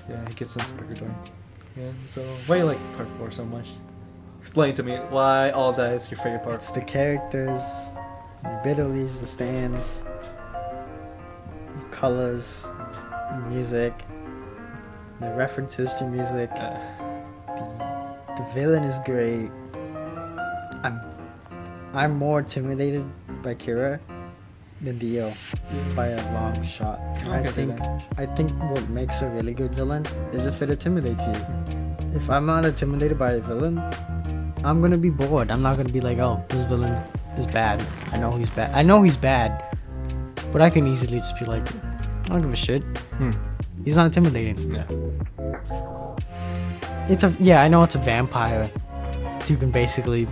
Yeah, he gets sent to purgatory. Yeah, so why do you like part 4 so much? Explain to me why all that is your favorite part. It's the characters, the abilities, the stands, the colors, the music, the references to music. The villain is great. I'm more intimidated by Kira than Dio by a long shot. I think what makes a really good villain is if it intimidates you. If I'm not intimidated by a villain, I'm gonna be bored. I'm not gonna be like, oh, this villain is bad. I know he's bad, but I can easily just be like, I don't give a shit. Hmm. He's not intimidating. Yeah. I know it's a vampire. You can basically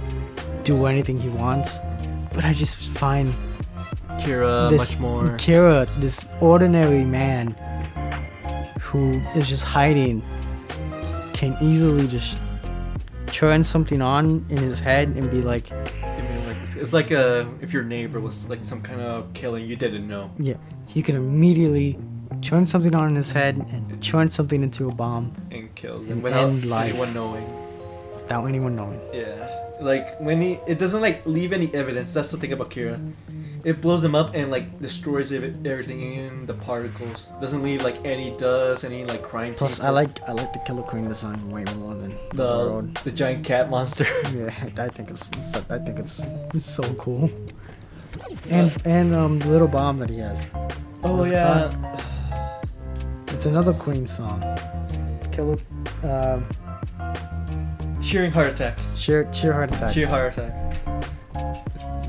do anything he wants, but I just find Kira much more. Kira, this ordinary man who is just hiding, can easily just turn something on in his head and be like, I mean, like it's like if your neighbor was like some kind of killer you didn't know. yeah, he can immediately turn something on in his head and turn something into a bomb And kills and him without end life. anyone knowing. Without anyone knowing. Yeah. Like when it doesn't like leave any evidence. That's the thing about Kira. It blows them up and like destroys everything in the particles. Doesn't leave like any dust, any like crime scene. Plus, I like the Killer Queen design way more than the giant cat monster. Yeah, I think it's so cool. And the little bomb that he has. Oh What's it yeah. called? It's another Queen song. Killer, Shearing heart attack. sheer heart attack. Sheer heart attack.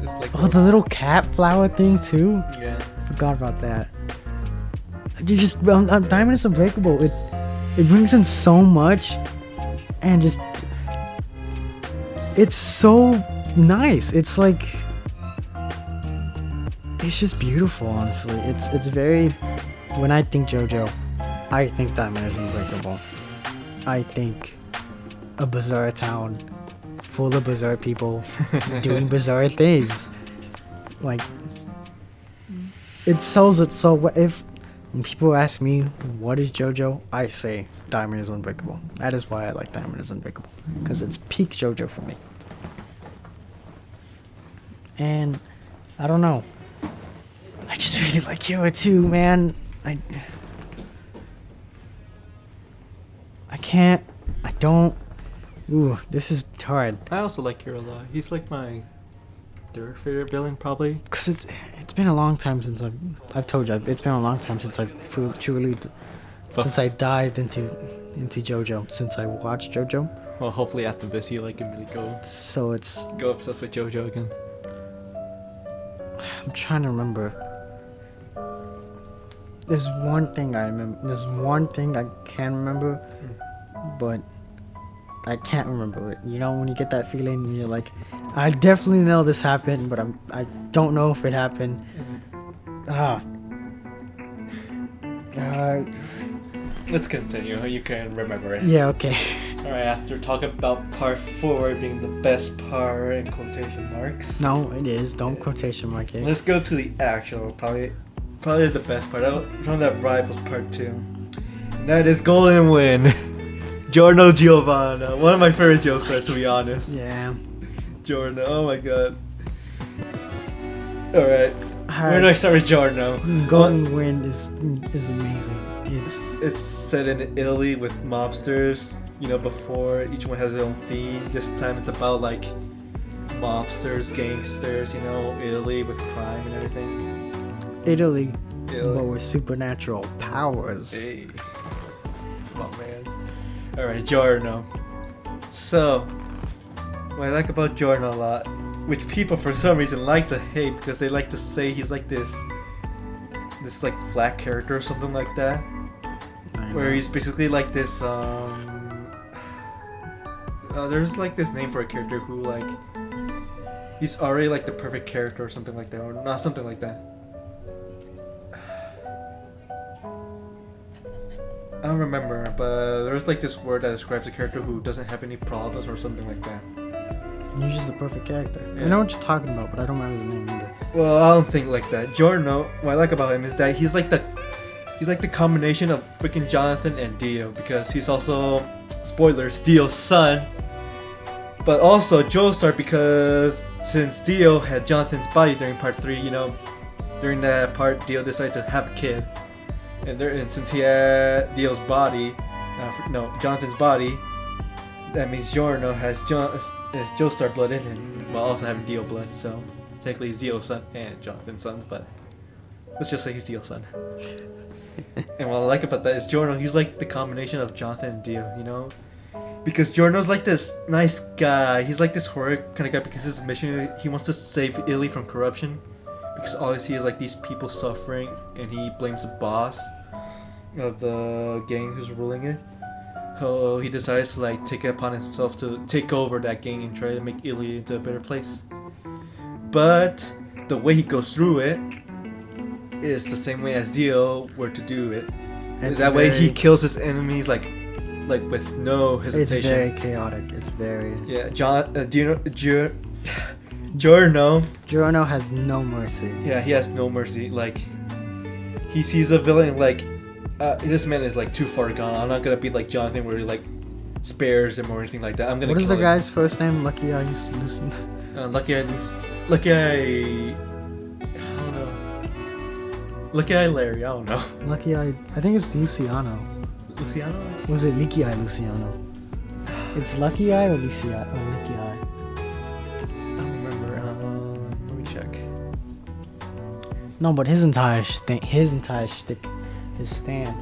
It's like Oh, the little cat flower thing too. yeah. Forgot about that. You just Diamond is Unbreakable. It brings in so much, and just it's so nice. It's like it's just beautiful. Honestly, it's very. When I think JoJo, I think Diamond is Unbreakable. I think a bizarre town full of bizarre people doing bizarre things. Like, it sells it so well. If when people ask me what is JoJo, I say Diamond is Unbreakable. That is why I like Diamond is Unbreakable, because it's peak JoJo for me. And I don't know, I just really like Kira too, man. I don't. Ooh, this is hard. I also like Kira a lot. He's like my third favorite villain, probably. Cause it's been a long time since I've told you, it's been a long time since I've truly since I dived into JoJo, since I watched JoJo. Well, hopefully after this you like really go obsessed with JoJo again. I'm trying to remember. There's one thing I remember. There's one thing I can remember, but I can't remember it. You know, when you get that feeling and you're like, I definitely know this happened, but I don't know if it happened. Let's continue. You can remember it. Yeah, okay. Alright, after talking about part 4 being the best part in quotation marks. No, it is. Don't quotation mark it. Let's go to the actual, probably the best part. From that rivals part 2. And that is Golden Wind. Giorno Giovanna. One of my favorite jokesters, to be honest. Yeah. Giorno, oh my god. Alright. Where do I start with Giorno? Golden Wind is amazing. It's set in Italy with mobsters, you know, before each one has their own theme. This time it's about like mobsters, gangsters, you know, Italy with crime and everything. Italy. But with supernatural powers. Hey. Oh man. Alright, Giorno. So, what I like about Giorno a lot, which people for some reason like to hate because they like to say he's like this like flat character or something like that. Where he's basically like this there's like this name for a character who like he's already like the perfect character or something like that, or not something like that. I don't remember, but there's like this word that describes a character who doesn't have any problems or something like that. He's just the perfect character. Yeah. I know what you're talking about, but I don't remember the name either. Well, I don't think like that. Giorno, what I like about him is that he's like the combination of freaking Jonathan and Dio, because he's also, spoilers, Dio's son. But also Joestar, because since Dio had Jonathan's body during part 3, you know, during that part Dio decided to have a kid. And since he had Dio's body, Jonathan's body, that means Giorno has Joestar blood in him, while also having Dio blood. So technically he's Dio's son and Jonathan's son, but let's just say he's Dio's son. And what I like about that is Giorno, he's like the combination of Jonathan and Dio, you know? Because Giorno's like this nice guy, he's like this horror kind of guy because his mission, he wants to save Italy from corruption. because all I see is like these people suffering, and he blames the boss of the gang who's ruling it. So he decides to like take it upon himself to take over that gang and try to make Italy into a better place. But the way he goes through it is the same way as Dio were to do it. It's That way he kills his enemies like with no hesitation. It's very chaotic. It's very. Yeah, Giorno. Giorno has no mercy. Yeah, he has no mercy. Like, he sees a villain like, this man is like too far gone. I'm not gonna be like Jonathan where he like spares him or anything like that. I'm gonna. What is kill the him. guy's first name? Lucky I used to listen. Lucky I don't know. Lucky I Larry. I don't know. Lucky I think it's Luciano. Luciano. Was it Leaky Eye Luciano? It's Lucky Eye or Leaky Eye? Or Leaky Eye? I don't remember. Let me check. No, but his entire shtick, his stand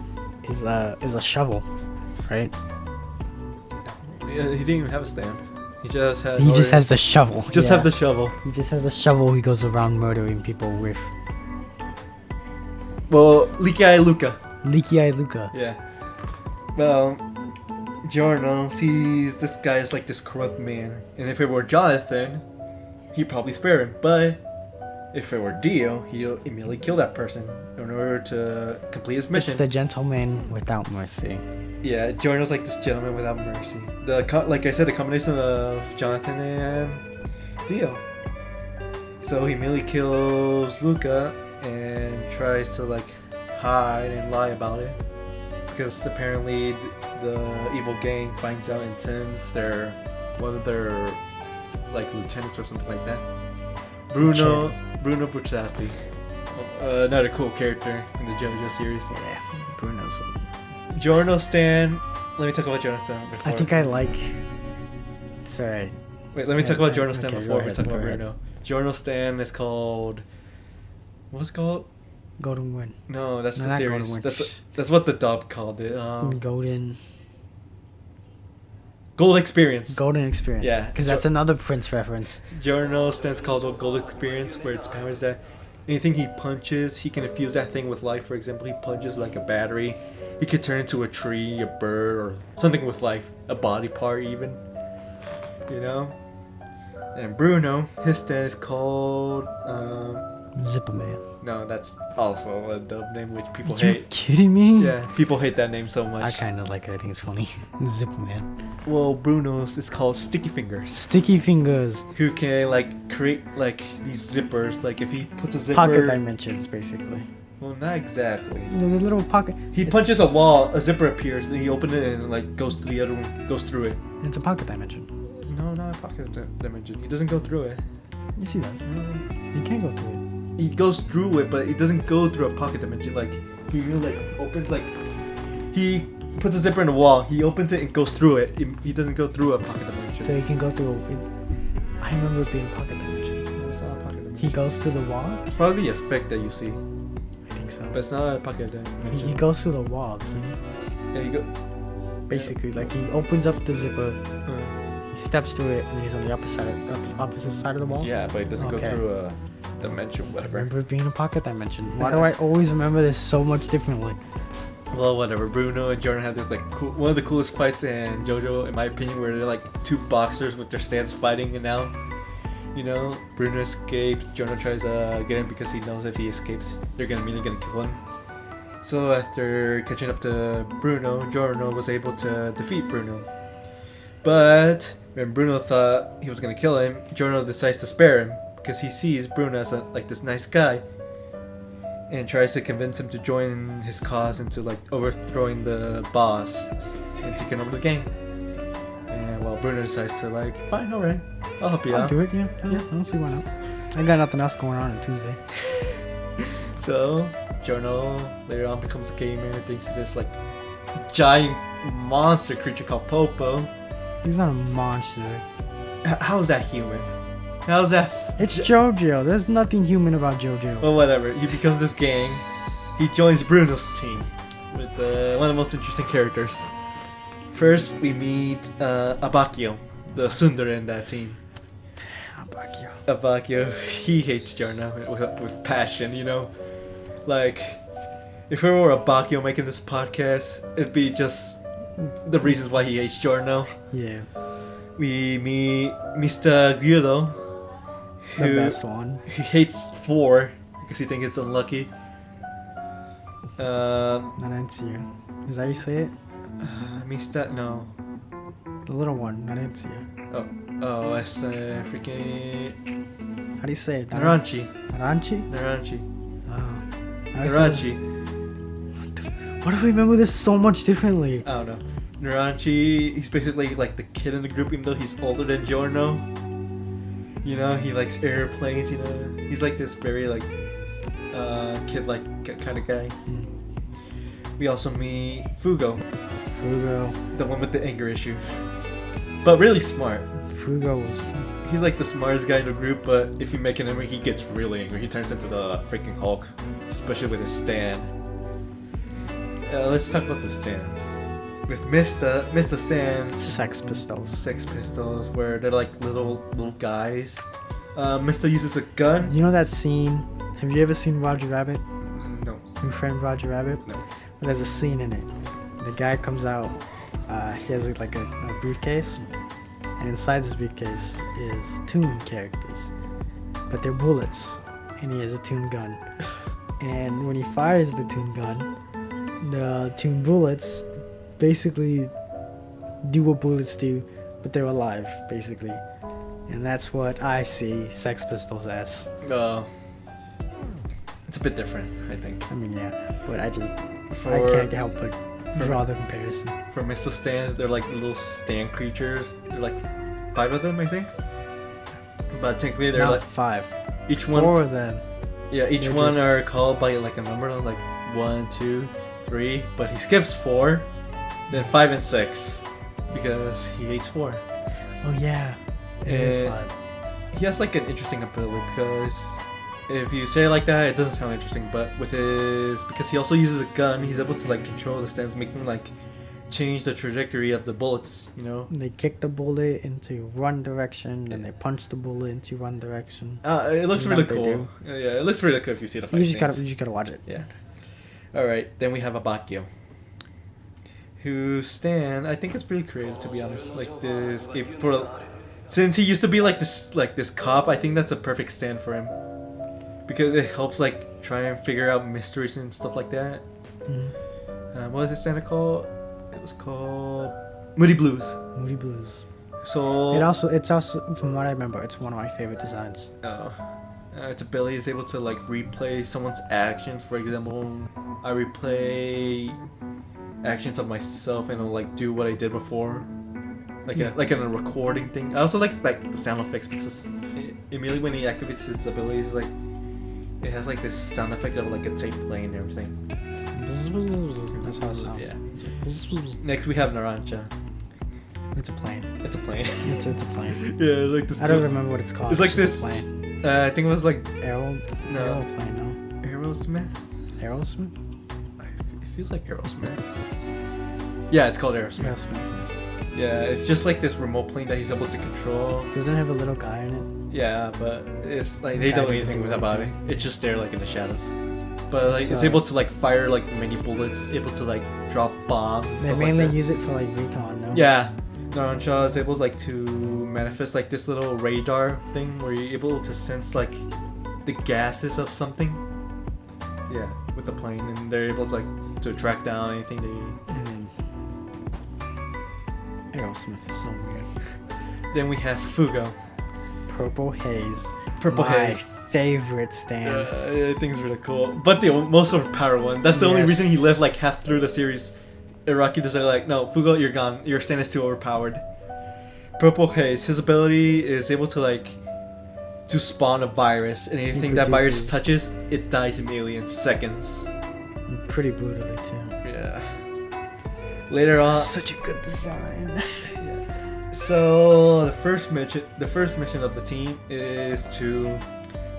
is a shovel, right? Yeah, he didn't even have a stand. He just had. He just has the shovel. Just yeah. have the shovel. He just has the shovel. He goes around murdering people with. Well, Leaky Eye Luca. Leaky Eye Luca. Yeah. Well, Giorno sees this guy as like this corrupt man, and if it were Jonathan, he'd probably spare him. But if it were Dio, he'll immediately kill that person in order to complete his mission. It's the gentleman without mercy. Yeah, Giorno's like this gentleman without mercy. Like I said, the combination of Jonathan and Dio. So he immediately kills Luca and tries to like hide and lie about it, because apparently the evil gang finds out and sends one of their like lieutenants or something like that. Bruno Bucciati, another cool character in the JoJo series. Yeah, Bruno's. Giorno Stan. Let me talk about Giorno Stan before. I think I like. Sorry. Wait, let me talk about Giorno Stan okay, before go we talk ahead, about go ahead. Bruno. Giorno Stan is called. What's it called? Golden Wind. No, that's No, the not series. Golden Wind. That's what the dub called it. Golden Experience. Golden Experience. Yeah. Because that's another Prince reference. Giorno Stan's called a Gold Experience, where its power is that anything he punches, he can infuse that thing with life. For example, he punches like a battery. He could turn into a tree, a bird, or something with life. A body part, even. You know? And Bruno, his stand is called. Zipperman. No, that's also a dub name which people Are you hate. kidding me? Yeah, people hate that name so much. I kind of like it. I think it's funny. Zipperman. Well, Bruno's is called Sticky Fingers, Sticky Fingers. who can like create like these zippers. Like if he puts a zipper. Pocket dimensions, basically. Well, not exactly. The little pocket. He punches a wall, a zipper appears, then he opens it and like goes to the other one, goes through it. It's a pocket dimension. No, not a pocket dimension. He doesn't go through it. Yes, he does. No. He can't go through it. He goes through it, but he doesn't go through a pocket dimension. Like he really like opens like he puts a zipper in the wall. He opens it and goes through it. He doesn't go through a pocket dimension. So he can go through it. I remember it being a pocket dimension. No, it's not a pocket dimension. He goes through the wall? It's probably the effect that you see, I think so. but it's not a pocket dimension. He goes through the wall, doesn't he? Yeah, you go. Basically, like he opens up the zipper, he steps through it, and then he's on the opposite side of the wall. Yeah, but it doesn't Okay. go through a dimension, I whatever. remember it being a pocket dimension. Why do I always remember this so much differently? Well, whatever. Bruno and Jordan had this like one of the coolest fights in JoJo, in my opinion, where they're like two boxers with their stands fighting, and now, you know, Bruno escapes. Jordan tries to get him because he knows if he escapes, they're immediately gonna kill him. So after catching up to Bruno, Giorno was able to defeat Bruno. But when Bruno thought he was gonna kill him, Giorno decides to spare him because he sees Bruno as like this nice guy, and tries to convince him to join his cause into like overthrowing the boss and taking over the game. And well, Bruno decides to like, fine, alright, I'll help you I'll out. do it, yeah. I don't see why not. I got nothing else going on Tuesday. So Giorno later on becomes a gamer, thanks to this like giant monster creature called Popo. He's not a monster. How's that human? How's that? It's JoJo. There's nothing human about JoJo. Well, whatever. He becomes this gang. He joins Bruno's team with one of the most interesting characters. First, we meet Abakio, the tsundere in that team. Abakio, he hates Giorno with passion, you know? Like, if it were Abakio making this podcast, it'd be just the reasons why he hates Giorno. Yeah. We meet Mr. Guido, The best one. He hates 4 because he thinks it's unlucky. Narencio. Is that how you say it? Mr. No. The little one, Narencio. Oh, it's freaking How do you say it? Naranchi. Naranchi? Naranchi. Oh. Naranchi. What if we remember this so much differently? I don't know. Naranchi, he's basically like the kid in the group, even though he's older than Giorno. You know, he likes airplanes, you know. He's like this very like kid-like kind of guy. We also meet Fugo, the one with the anger issues, but really smart. Fugo was... He's like the smartest guy in the group, but if you make him angry, he gets really angry. He turns into the freaking Hulk, especially with his stand. Let's talk about the stands. With Mr. Stan, Sex Pistols. where they're like little guys. Mr. uses a gun. You know that scene? Have you ever seen Roger Rabbit? No. Who Framed Roger Rabbit? No. But there's a scene in it. The guy comes out. He has like a briefcase, and inside this briefcase is Toon characters, but they're bullets, and he has a Toon gun. And when he fires the Toon gun, the Toon bullets basically do what bullets do, but they're alive, basically. And that's what I see Sex Pistols as. It's a bit different, I think. I mean, yeah, but I can't help but draw the comparison. For Mr. Stands, they're like little stand creatures. They're like 5 of them, I think. But technically, they're Not like 5. each one. 4 of them. Yeah, each They're one just... are called by like a number, like 1, 2, 3. But he skips 4, then 5 and 6 because he hates 4. Oh yeah, it is 5. He has like an interesting ability because if you say it like that, it doesn't sound interesting. But because he also uses a gun, he's able to like control the stands, make them like change the trajectory of the bullets. You know. They kick the bullet into one direction, and they punch the bullet into one direction. It looks really cool. Yeah, it looks really cool if you see the fight. You just gotta watch it. Yeah. All right, then we have Abakio, whose stand I think is really creative, to be honest. Like this, since he used to be like this cop, I think that's a perfect stand for him because it helps like try and figure out mysteries and stuff like that. Mm-hmm. What was the stand called? It was called Moody Blues. Moody Blues. So it's also from what I remember, it's one of my favorite designs. Its ability is able to like replay someone's actions. For example, I replay actions of myself and it'll like do what I did before, like in a recording thing. I also like the sound effects because immediately when he activates his abilities, like it has like this sound effect of like a tape playing and everything. That's how it sounds. Yeah. Next we have Narancha. It's a plane. It's a plane. It's a plane. Yeah, like this. I don't remember what it's called. It's like just this. a plane. I think it was like Aeroplane, no? Aerosmith. Aerosmith? It feels like Aerosmith. Yeah, it's called Aerosmith. Yeah, it's just like this remote plane that he's able to control. Doesn't it have a little guy in it? Yeah, but it's like they don't do anything about it. It's just there like in the shadows. But like it's able to like fire like many bullets, able to like drop bombs and stuff like that. They mainly use it for like recon, no? Yeah. Narancha is able like to manifest like this little radar thing where you're able to sense like the gases of something. Yeah, with the plane, and they're able to like to track down anything they. And then Aerosmith is so weird. Then we have Fugo. Purple Haze. Purple My Haze. favorite stand. I think it's really cool, but the most overpowered one. That's the only reason he lived like half through the series. Iraqi just like, no, Fugo, you're gone. Your stand is too overpowered. Purple Haze, his ability is able to like to spawn a virus, and anything that virus touches, it dies immediately in seconds. And pretty brutally too. Yeah. Later on. Such a good design. Yeah. So the first mission of the team is to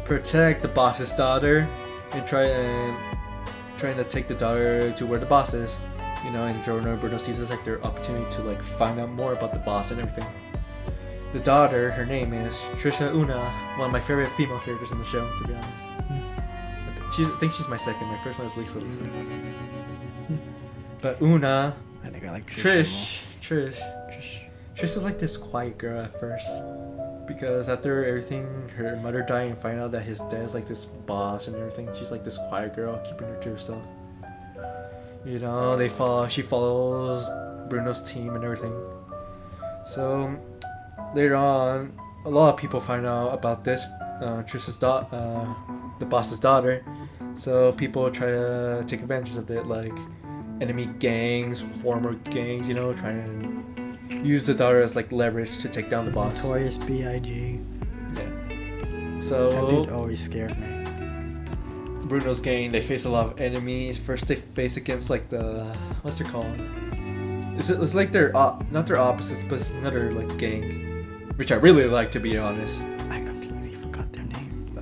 protect the boss's daughter and trying to take the daughter to where the boss is. You know, and Jordan and Bruno sees this like their opportunity to like find out more about the boss and everything. the daughter, her name is Trisha Una, one of my favorite female characters in the show, to be honest. I think she's my second. My first one is Lisa. But Una, I think I like Trish is like this quiet girl at first, because after everything, her mother died and find out that his dad's like this boss and everything, she's like this quiet girl, keeping her to herself. You know, she follows Bruno's team and everything. So later on, a lot of people find out about this, Trish's the boss's daughter. So people try to take advantage of it, like enemy gangs, former gangs, you know, trying to use the daughter as like leverage to take down the boss. Notorious B.I.G. Yeah. So That dude always scared me. Bruno's gang, they face a lot of enemies. First they face against like the, what's it called? It's like they're not their opposites, but it's another like gang, which I really like, to be honest. I completely forgot their name.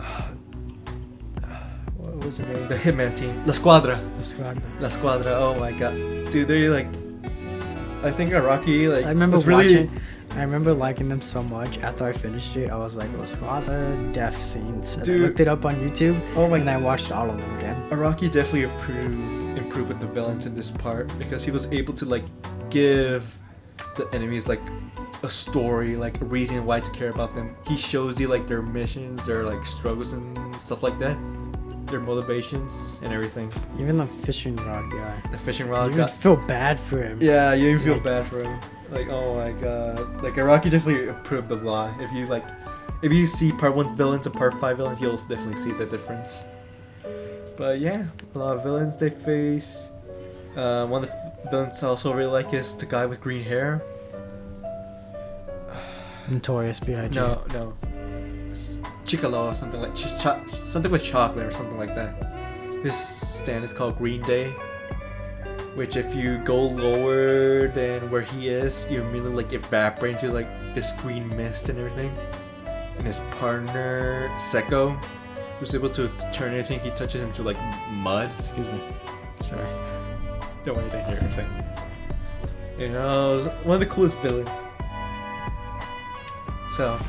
What was their name? The Hitman team, La Squadra. La Squadra. Oh my god, dude, they're like, I think Araki like. I remember was really. I remember liking them so much. After I finished it, I was like, La Squadra death scenes. And Dude. I looked it up on YouTube, Oh my. and I watched all of them again. Araki definitely improved with the villains in this part, because he was able to like give the enemies like a story, like a reason why to care about them. He shows you like their missions, their like struggles and stuff like that, their motivations and everything. Even the fishing rod guy. The fishing You rod even got. feel bad for him. Yeah, you even feel Like- bad for him. Like, oh my god. Like, Araki definitely improved a lot. If you see part 1 villains and part 5 villains, you'll definitely see the difference. But yeah, a lot of villains they face. One of the villains I also really like is the guy with green hair. Notorious B.I.G. No. Chicolo or something like something with chocolate or something like that. His stand is called Green Day. Which, if you go lower than where he is, you immediately like evaporate into like this green mist and everything. And his partner Seko, who's able to turn anything he touches into like mud. Excuse me. Sorry. Don't worry, I didn't hear anything. You know, one of the coolest villains. So,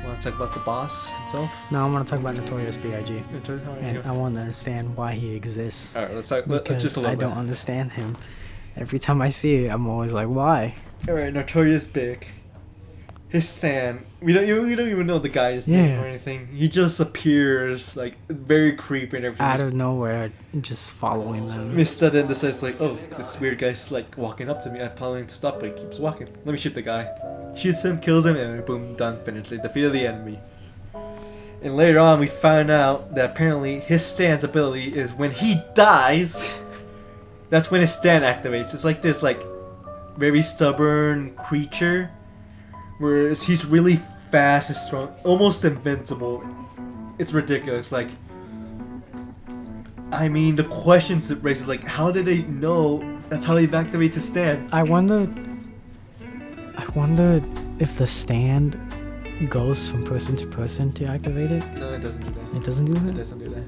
want to talk about the boss himself? Now I want to talk about Notorious B.I.G. And I Alright, want to understand why he exists. let's talk Because just a little I bit. don't understand him. Every time I see it, I'm always like, why? Alright, Notorious Big. His stand. We don't even know the guy's name Yeah. or anything. He just appears like very creepy and everything. Out of nowhere, just following them. Mr. then decides like, oh, this weird guy's like walking up to me. I'm telling him to stop, but he keeps walking. Let me shoot the guy. Shoots him, kills him, and boom, done, finished. They defeated the enemy. And later on, we find out that apparently his stand's ability is when he dies. That's when his stand activates. It's like this like very stubborn creature, where he's really fast and strong, almost invincible. It's ridiculous. Like, I mean, the questions it raises, like, how did they know that's how he activates his stand? I wonder if the stand goes from person to person to activate it. No, it doesn't do that. It doesn't do It that? doesn't do that.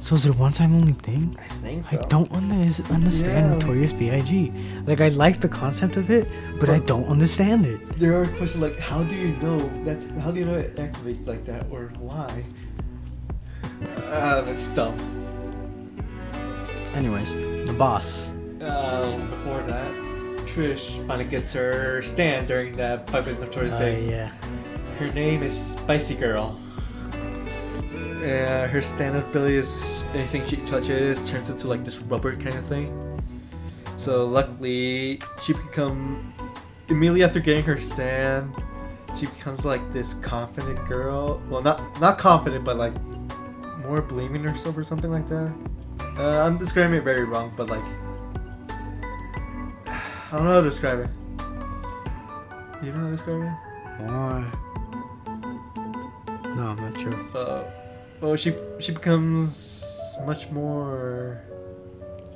So is it a one-time only thing? I think I don't understand Yeah. Notorious B.I.G. Like, I like the concept of it, but I don't understand it. There are questions like, how do you know how do you know it activates like that, or why? That's dumb. Anyways, the boss. Before that, Trish finally gets her stand during that fight with Notorious Big. Yeah. Her name is Spicy Girl. Her stand ability is anything she touches turns into like this rubber kind of thing. So luckily, she immediately after getting her stand, she becomes like this confident girl. Well, not confident, but like more believing in herself or something like that. I'm describing it very wrong, but like I don't know how to describe it. You know how to describe it? Why? No, I'm not sure. Well, she becomes much more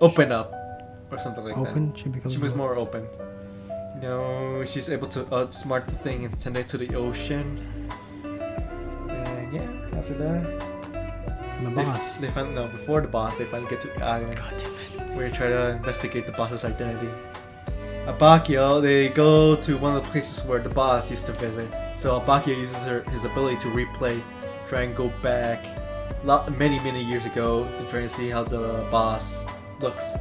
open up, or something like Open? that. She becomes She was more open. You know, she's able to outsmart the thing and send it to the ocean. And yeah, after that, the boss. before the boss, they finally get to the island God damn it. where they try to investigate the boss's identity. Abakio, they go to one of the places where the boss used to visit. So Abakio uses his ability to replay, try and go back many years ago and try and see how the boss looks.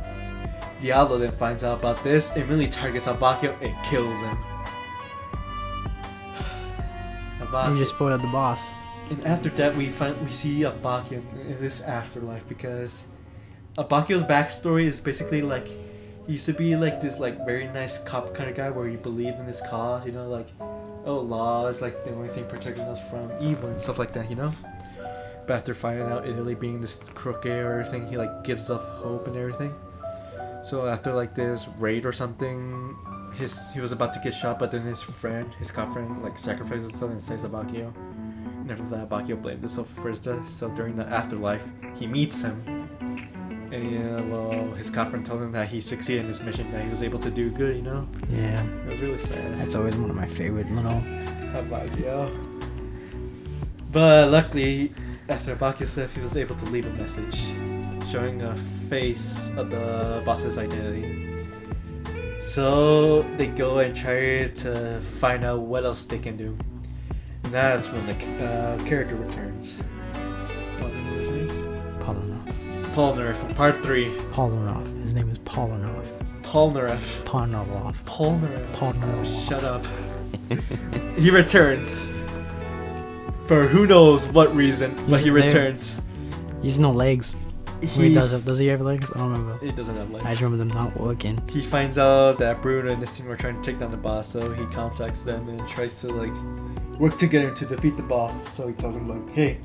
Diablo then finds out about this, immediately targets Abakio and kills him. You just spoiled the boss. And after that, we see Abakio in this afterlife, because Abakio's backstory is basically like he used to be like this like very nice cop kind of guy where he believed in his cause, you know, like law is like the only thing protecting us from evil and stuff like that, you know. But after finding out Italy being this crooked or everything, he like gives up hope and everything. So after like this raid or something, he was about to get shot, but then his cop friend, like sacrifices himself and saves Abakio. And after that, Abakio blamed himself for his death. So during the afterlife, he meets him. And his cop friend told him that he succeeded in his mission, that he was able to do good, you know? Yeah. It was really sad. That's always one of my favorite little... Abakio. But luckily, after Abakio's death, he was able to leave a message showing a face of the boss's identity. So they go and try to find out what else they can do. And that's when the character returns. What his name is? Polnareff from part 3. Polnareff. His name is Polnareff. Polnareff. Polnareff. Shut up. He returns. For who knows what reason, but he returns. He has no legs. Does he have legs? I don't remember. He doesn't have legs. I just remember them not working. He finds out that Bruno and his team are trying to take down the boss, so he contacts them and tries to like work together to defeat the boss. So he tells them like, hey,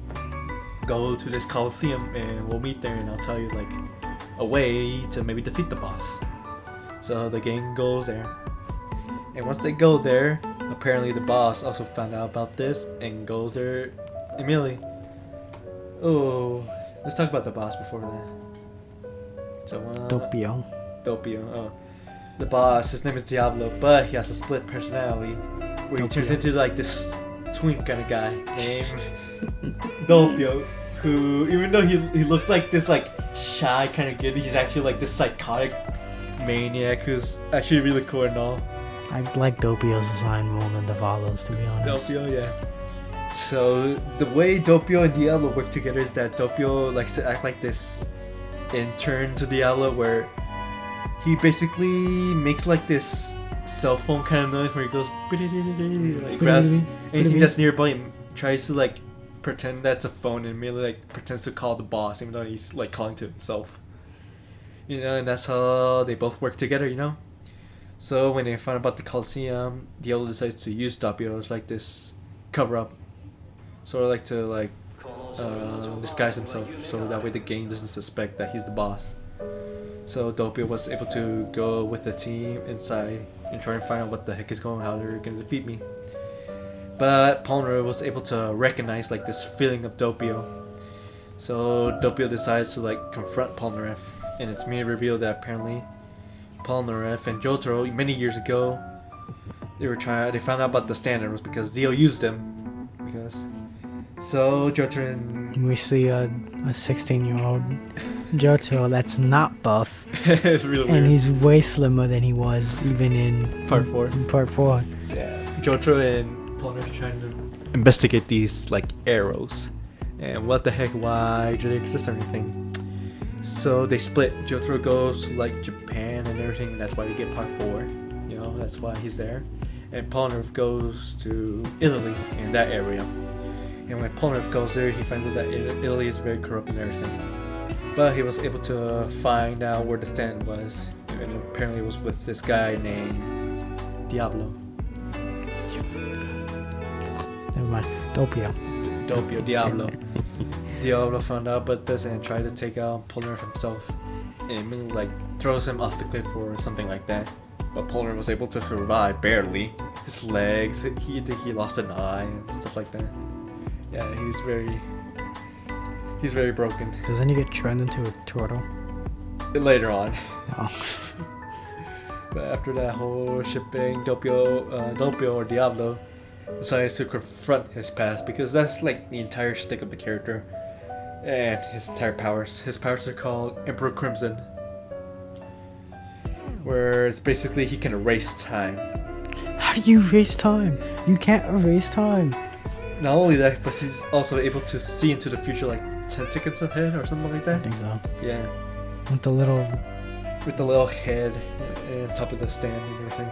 go to this Coliseum and we'll meet there and I'll tell you like a way to maybe defeat the boss. So the gang goes there. And once they go there, apparently the boss also found out about this and goes there immediately. Oh, let's talk about the boss before that. So Doppio. Oh, the boss. His name is Diablo, but he has a split personality where he turns into like this twink kind of guy named Doppio, who even though he looks like this like shy kind of kid, he's actually like this psychotic maniac who's actually really cool and all. I like Doppio's design more than Diablo's, to be honest. Doppio, yeah. So the way Doppio and Diablo work together is that Doppio likes to act like this intern to Diablo, where he basically makes like this cell phone kind of noise where he goes like grabs anything that's nearby and tries to like pretend that's a phone and merely like pretends to call the boss even though he's like calling to himself. You know, and that's how they both work together, you know? So when they find out about the Coliseum, Diablo decides to use Doppio as like this cover up. Sort of like to like disguise himself so that way the gang doesn't suspect that he's the boss. So Doppio was able to go with the team inside and try and find out what the heck is going on, how they're gonna defeat me. But Polnareff was able to recognize like this feeling of Doppio. So Doppio decides to like confront Polnareff, and it's me revealed that apparently Polnareff and Jotaro many years ago they found out about the standard was because Dio used them. So Jotaro and we see a 16-year-old Jotaro that's not buff. it's really weird. And he's way slimmer than he was even in part 4. Yeah, Jotaro and Polnareff trying to investigate these like arrows and what the heck, why do they exist or anything. So they split. Jotaro goes to like Japan and everything, and that's why we get part 4. You know, that's why he's there. And Polnareff goes to Italy in that area. And when Polnareff goes there, he finds out that Italy is very corrupt and everything. But he was able to find out where the stand was, and apparently it was with this guy named Diablo. Never mind. Doppio, Diablo. Diablo found out about this and tried to take out Polnareff himself, and like throws him off the cliff or something like that. But Polnareff was able to survive barely. His legs, he lost an eye and stuff like that. Yeah, he's very broken. Doesn't he get turned into a turtle? Later on. No. But after that whole shipping, Doppio or Diablo decides to confront his past, because that's like the entire shtick of the character and his entire powers. His powers are called Emperor Crimson, where it's basically he can erase time. How do you erase time? You can't erase time. Not only that, but he's also able to see into the future like 10 seconds ahead or something like I that. think so. Yeah, With the little... with the little head on top of the stand and everything.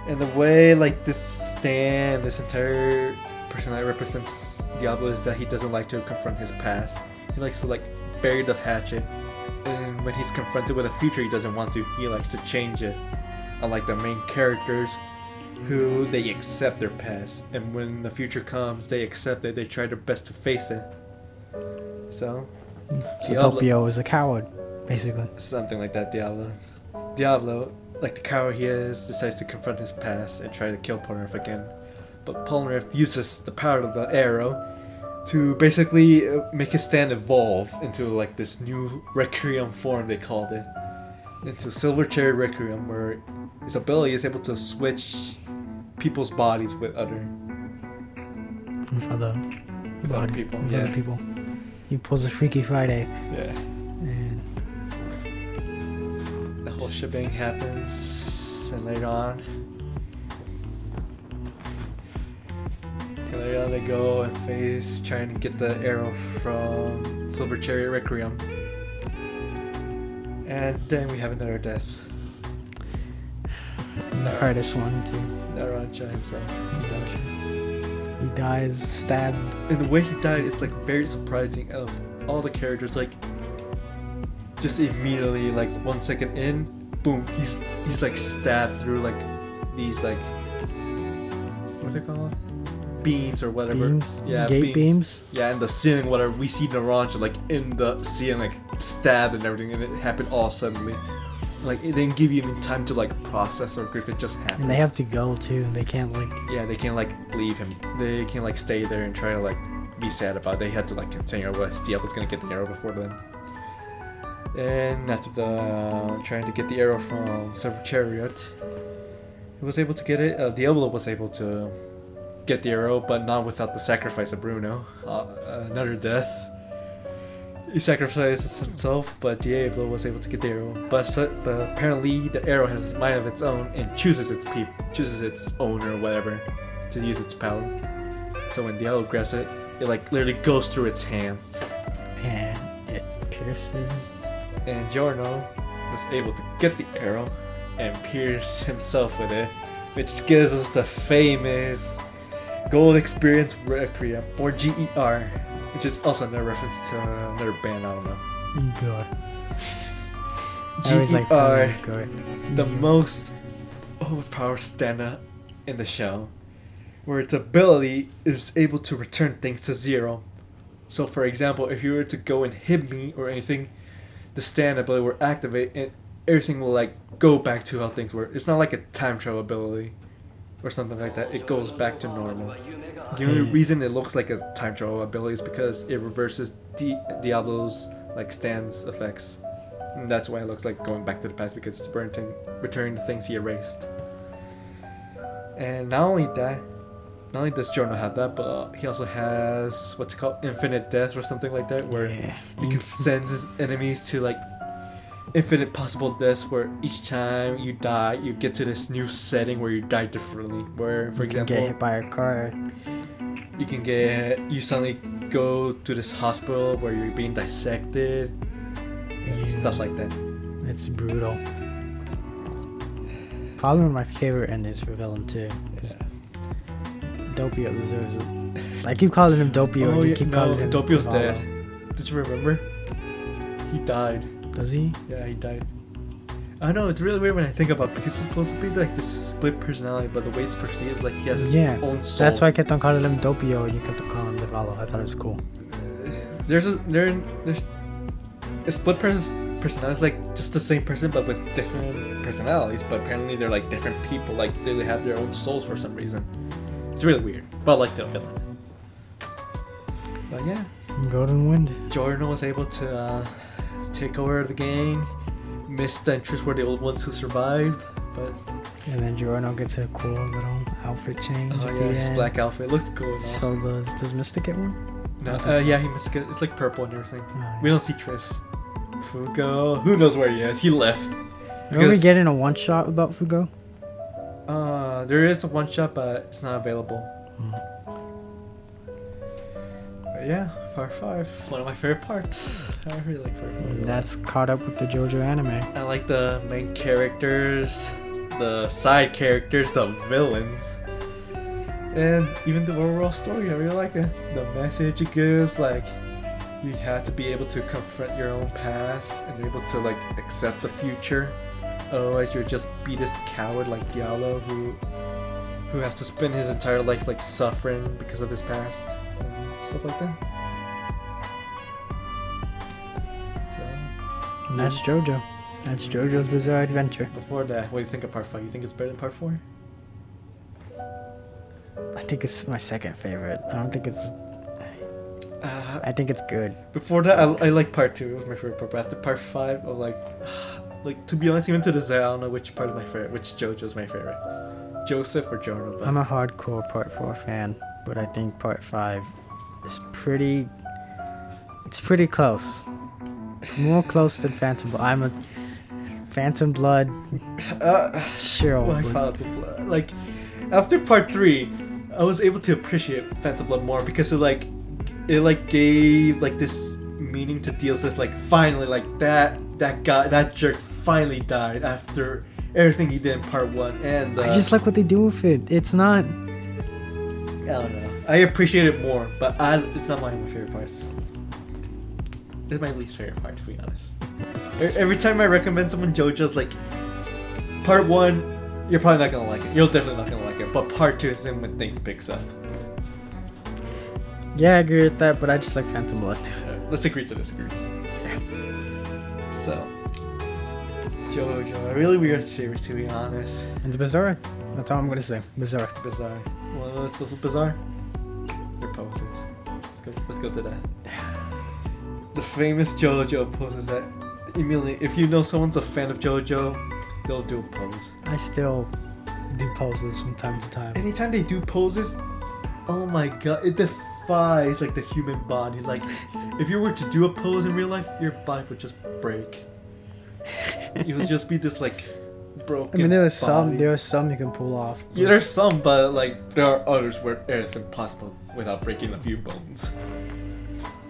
And the way like this stand, this entire personality represents Diablo is that he doesn't like to confront his past. He likes to like bury the hatchet. And when he's confronted with a future he doesn't want to, he likes to change it. Unlike the main characters, who they accept their past, and when the future comes they accept it, they try their best to face it. So Doppio is a coward, basically. something like that. Diablo, like the coward he is, decides to confront his past and try to kill Polnareff again. But Polnareff uses the power of the arrow to basically make his stand evolve into like this new Requiem form, they called it, into Silver Cherry Requiem, where his ability is able to switch people's bodies with other people. With Yeah. other people. He pulls a Freaky Friday. Yeah. And The whole shebang happens, and later on they go and face trying to get the arrow from Silver Cherry Requiem. And then we have another death. the hardest one, too. Naranja himself. He dies stabbed. And the way he died is like very surprising. Of all the characters, like just immediately, like 1 second in, boom, he's like stabbed through like these like what they call it? Beams or whatever. Beams? Yeah, Gate beams? Yeah, and the ceiling, whatever. We see Naranja like in the ceiling, like stabbed and everything, and it happened all suddenly. Like it didn't give you even time to like process or grief. It just happened. And they have to go, too. They can't, like... Yeah, they can't like leave him. They can't like stay there and try to like be sad about it. They had to like continue, otherwise Diablo's gonna get the arrow before them. And after the trying to get the arrow from Silver Chariot, he was able to get it. Diablo was able to get the arrow, but not without the sacrifice of Bruno. Another death. He sacrifices himself, but Diablo was able to get the arrow. But apparently, the arrow has a mind of its own and chooses its owner or whatever to use its power. So when Diablo grabs it, it like literally goes through its hands. And it pierces... And Giorno was able to get the arrow and pierce himself with it, which gives us the famous Gold Experience Requiem, or GER, which is also another reference to another band, I don't know. God. GER, the most overpowered stand-up in the show, where its ability is able to return things to zero. So for example, if you were to go and hit me or anything, the stand ability will activate and everything will like go back to how things were. It's not like a time travel ability or something like that. It goes back to normal. The only reason it looks like a time travel ability is because it reverses Diablo's like stand's effects. And that's why it looks like going back to the past, because it's returning the things he erased. And not only does Giorno have that, but he also has what's it called, infinite death or something like that, where he can send his enemies to like infinite possible deaths, where each time you die you get to this new setting where you die differently, where for example get hit by a car. You suddenly go to this hospital where you're being dissected and stuff like that. It's brutal. Probably one of my favorite endings for villain too. Doppio deserves it. I keep calling him Doppio. Oh, and you yeah, keep no, calling him Doppio's Cavallo. dead. Did you remember? He died. Does he? Yeah, he died. I know, it's really weird when I think about it, because he's supposed to be like this split personality, but the way it's perceived, like he has his own soul. That's why I kept on calling him Doppio and you kept on calling him Cavallo. I thought it was cool. There's a split personality is like just the same person but with different personalities, but apparently they're like different people, like they have their own souls for some reason. It's really weird, but like the villain. But yeah, Golden Wind. Giorno was able to take over the gang. Mist and Trish were the old ones who survived, but And then Giorno gets a cool little outfit change at the his end. black outfit looks cool now. So does Mystic get one? No, so. yeah, he must get. It's like purple and everything. Oh, yeah. We don't see Triss. Fugo, who knows where he is? He left. Are we Because getting a one shot about Fugo? there is a one shot, but it's not available. But yeah, part 5, one of my favorite parts. I really like part 5. That's caught up with the JoJo anime. I like the main characters, the side characters, the villains, and even the overall story. I really like it. The message it gives, like, you have to be able to confront your own past and able to like accept the future. Otherwise, you'll just be this coward like Diallo who has to spend his entire life like suffering because of his past and stuff like that. So, And that's JoJo. That's JoJo's Bizarre Adventure. before that, what do you think of part 5? You think it's better than part 4? I think it's my second favorite. I don't think it's. I think it's good. Before that, I like part 2. It was my favorite part. But after part 5, I'm like to be honest, even to this day, I don't know which part is my favorite. Which JoJo's my favorite, Joseph or Jonah. But I'm a hardcore Part 4 fan, but I think Part 5 is pretty. It's pretty close. It's more close than Phantom Blood. I'm a Phantom Blood. Sure. Why Phantom Blood? Like after part 3, I was able to appreciate Phantom Blood more because it gave like this meaning to deals with, like, finally, like that jerk finally died after everything he did in part 1, and I just like what they do with it. It's not. I don't know. I appreciate it more, but it's not one of my favorite parts. It's my least favorite part, to be honest. Every time I recommend someone JoJo's, like, part 1, you're probably not gonna like it. You're definitely not gonna like it. But part 2 is then when things picks up. Yeah, I agree with that, but I just like Phantom Blood. Let's agree to disagree. So, JoJo, a really weird series, to be honest. It's bizarre. That's all I'm gonna say. Bizarre. Bizarre. Well, what's also bizarre? Their poses. Let's go to that. The famous JoJo poses that immediately, if you know someone's a fan of JoJo, they'll do a pose. I still do poses from time to time. Anytime they do poses, oh my god, it defies like the human body. Like, if you were to do a pose in real life, your body would just break. You would just be this like broken. I mean, there are body. some you can pull off. Yeah, there's some, but like there are others where it's impossible without breaking a few bones.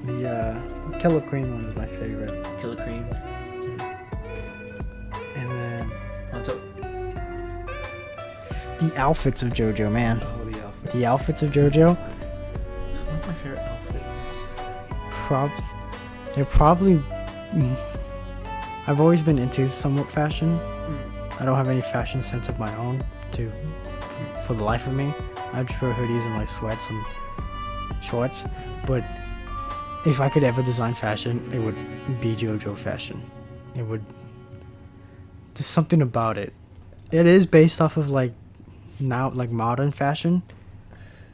The Killer Queen one is my favorite. Killer Queen. And then On top. the outfits of JoJo, man. Oh, the outfits. The outfits of JoJo. What's my favorite outfits? They're probably. I've always been into somewhat fashion. I don't have any fashion sense of my own for the life of me. I just wear hoodies and like sweats and shorts. But if I could ever design fashion, it would be JoJo fashion. It would. There's something about it. It is based off of like modern fashion,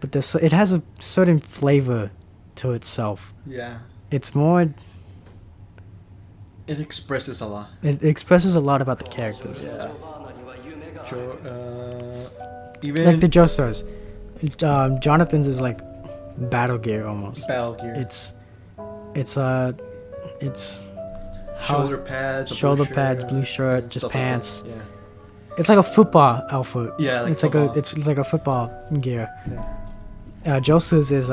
but it has a certain flavor to itself. Yeah. It's more. It expresses a lot. It expresses a lot about the characters. Yeah. Even Like the Joestar's. Jonathan's is like battle gear almost. battle gear. It's shoulder pads, blue shirt, and just stuff pants. Like that. It's like a football outfit. Yeah. It's like a football gear. Yeah. Joseph's is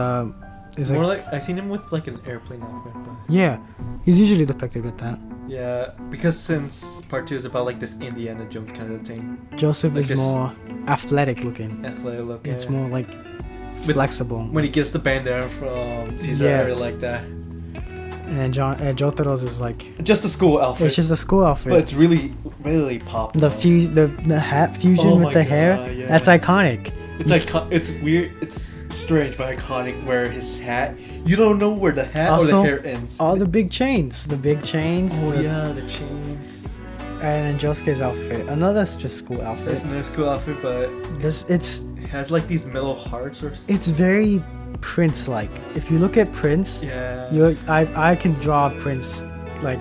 More like I seen him with like an airplane outfit. But yeah, he's usually depicted with that. yeah, because since part 2 is about like this Indiana Jones kind of thing, Joseph Like is this- more athletic looking. athletic look. It's yeah. more like With- flexible. When he gets the bandana from Caesar, Yeah. I really like that. And Jotaro's is like Just a school outfit. it's just a school outfit. but it's really, really popular. the hat fusion Oh with my the God, hair. yeah. That's iconic. It's it's weird. It's strange but iconic. Where his hat, you don't know where the hat Also, or the hair ends. All the big chains. Oh the chains. And then Josuke's outfit. Another just school It's outfit. another school outfit, but It's it has like these metal hearts or. it's very Prince-like. If you look at Prince, Yeah. I can draw Prince like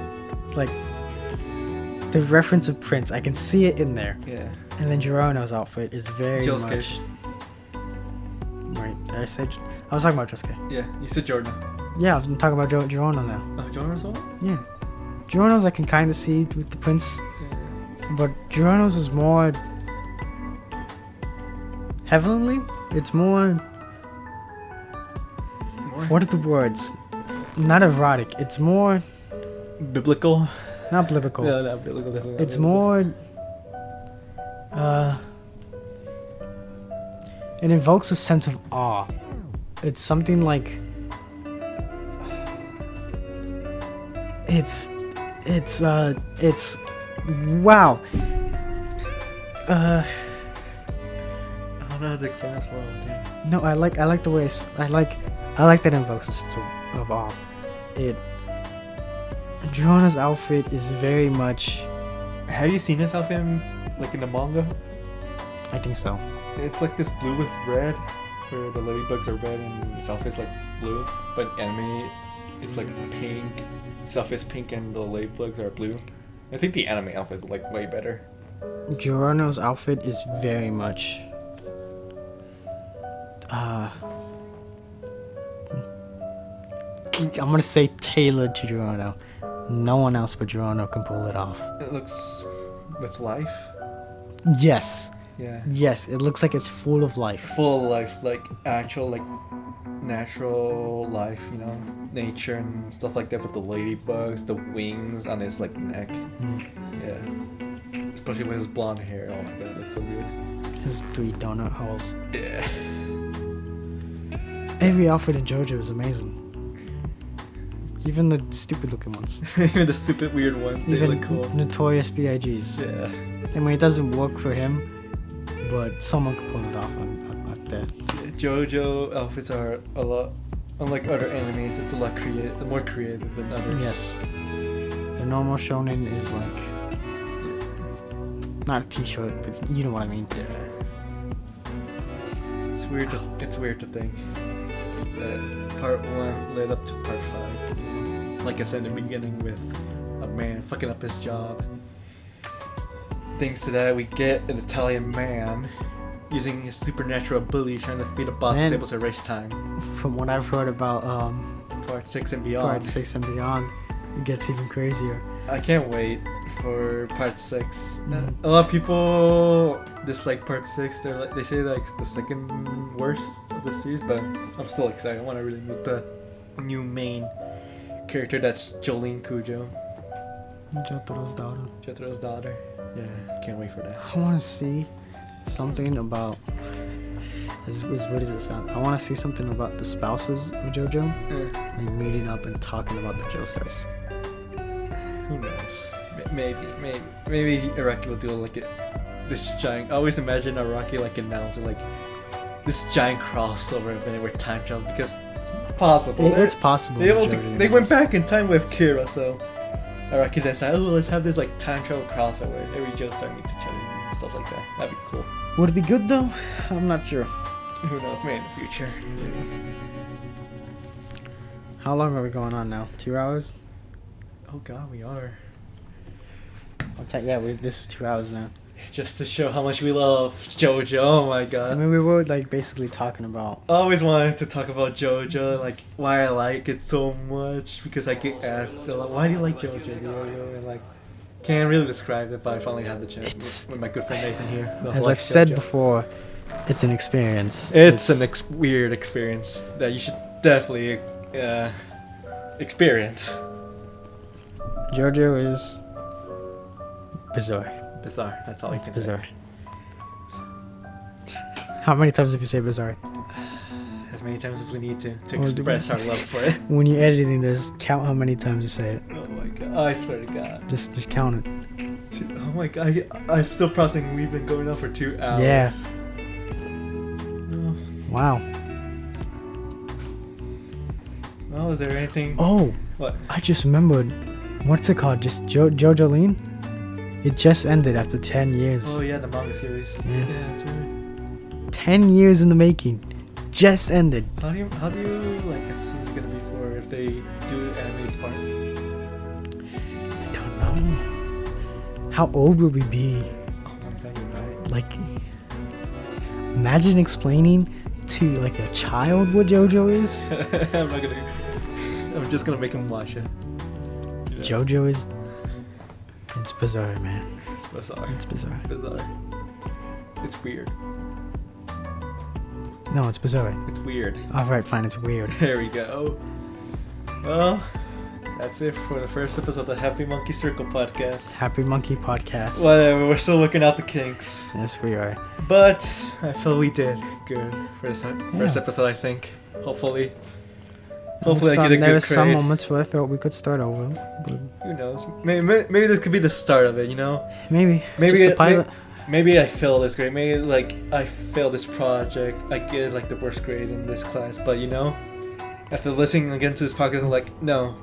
the reference of Prince. I can see it in there. Yeah. And then Gerono's outfit is very Josuke. much. Wait, did I say? I was talking about Josuke. Yeah. You said Jordan. Yeah, I'm talking about Gerono now. Oh, Jordan as well. Yeah, Gerono's I can kind of see with the Prince But Giorno's is more heavenly. It's more. What are the words? Not erotic. It's more Biblical? not biblical. No, not biblical. Definitely not It's biblical. more. It invokes a sense of awe. It's something like. It's wow. I don't know how to explain this well, dude. No, I like the way I like that it invokes a sense of awe. Giorno's outfit is very much. Have you seen this outfit in the manga? I think so. It's like this blue with red, where the ladybugs are red and his outfit's like blue. But in anime, it's like pink. His outfit's pink and the ladybugs are blue. I think the anime outfit's like way better. Giorno's outfit is very much. I'm gonna say tailored to Giorno. No one else but Giorno can pull it off. It looks with life. Yes. Yeah. Yes, it looks like it's full of life. Full life, like actual, like natural life, you know, nature and stuff like that with the ladybugs, the wings on his like neck. Yeah. Especially with his blonde hair. Oh my god, it looks so good. His 3 donut holes. Yeah. Every outfit in JoJo is amazing. Even the stupid looking ones. Even the stupid weird ones, they Even look cool. notorious BIGs. Yeah. I mean, it doesn't work for him, but someone could pull it off. I bet. JoJo outfits are a lot, unlike other animes, it's a lot more creative than others. Yes. The normal shonen is like not a t-shirt, but you know what I mean. Yeah. It's weird to think that part 1 led up to part 5. Like I said in the beginning, with a man fucking up his job. Thanks to that, we get an Italian man using his supernatural ability trying to defeat a boss who's Man. able to erase time. From what I've heard about Part 6 and beyond. part 6 and beyond, it gets even crazier. I can't wait for part 6. A lot of people dislike part 6. They say like it's the second worst of the series, but I'm still excited. I want to really meet the new main character, that's Jolene Cujo, Jotaro's daughter. Jotaro's daughter. Yeah, can't wait for that. I want to see something about. As weird as it sounds, I want to see something about the spouses of JoJo, like meeting up and talking about the Joestars. Who knows? Maybe Araki will do like this giant. I always imagine Araki like announcing like this giant crossover event with time travel, because it's possible. It's possible. They, with able to, JoJo they went universe. back in time with Kira, so Araki then said, "Oh, let's have this like time travel crossover. Every Joestar meets each other and stuff like that. That'd be cool." Would it be good though? I'm not sure. Who knows? Maybe in the future. How long are we going on now? 2 hours? Oh god, we are. This is 2 hours now. Just to show how much we love JoJo. Oh my god. I mean, we were like basically talking about. I always wanted to talk about JoJo, like why I like it so much, because I get asked a lot, why do you like JoJo? And like, can't really describe it, but I finally had the chance with my good friend Nathan here. who As likes I've said JoJo. before, it's an experience. It's an weird experience that you should definitely experience. JoJo is bizarre. Bizarre, that's all you can Bizarre. How many times have you said bizarre? say. As many times as we need to Oh, express our love for it. When you're editing this, count how many times you say it. Oh my god, I swear to god. Just count it. Oh my god, I'm still processing we've been going on for 2 hours. Yeah. Oh. Wow. Well, is there anything? Oh, What? I just remembered. What's it called? Just Jojolene? It just ended after 10 years. Oh yeah, the manga series. Yeah. that's right. 10 years in the making. Just ended. How do you like episodes gonna be for if they do animate's part? I don't know. How old would we be? Oh my god, you're right. Like, imagine explaining to like a child what JoJo is. I'm just gonna make him watch it. JoJo is It's bizarre, man. It's bizarre. It's bizarre. Bizarre. It's weird. No, it's bizarre. It's weird. Alright, fine, it's weird. There we go. Well, that's it for the first episode of the Happy Monkey Circle podcast. Happy Monkey Podcast. Whatever, we're still working out the kinks. Yes, we are. But I feel we did good for this first episode, I think. Hopefully I get a good There's some grade. moments where I felt we could start over. But Who knows? Maybe this could be the start of it, you know? maybe. Maybe Just a pilot. Maybe I fail this grade. Maybe like I fail this project. I get like the worst grade in this class. But you know, after listening again to this podcast, I'm like, no,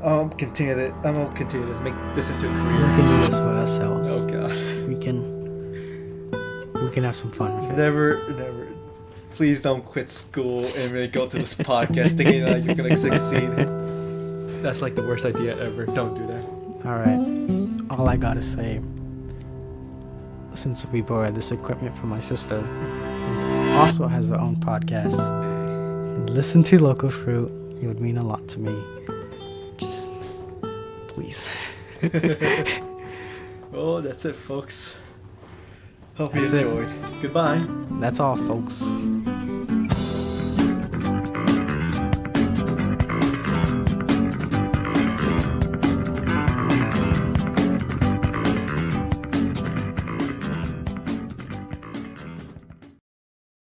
I'll continue this. I'm gonna continue this. Make this into a We career. can do this for ourselves. Oh god. We can have some fun with it. Never. Please don't quit school and really go to this podcast thinking that you're gonna succeed. That's like the worst idea ever. Don't do that. Alright. All I gotta say, since we borrowed this equipment from my sister, who also has her own podcast, listen to Local Fruit. It would mean a lot to me. Just, please. Well, that's it, folks. Hope you That's it. enjoyed. Goodbye. That's all, folks.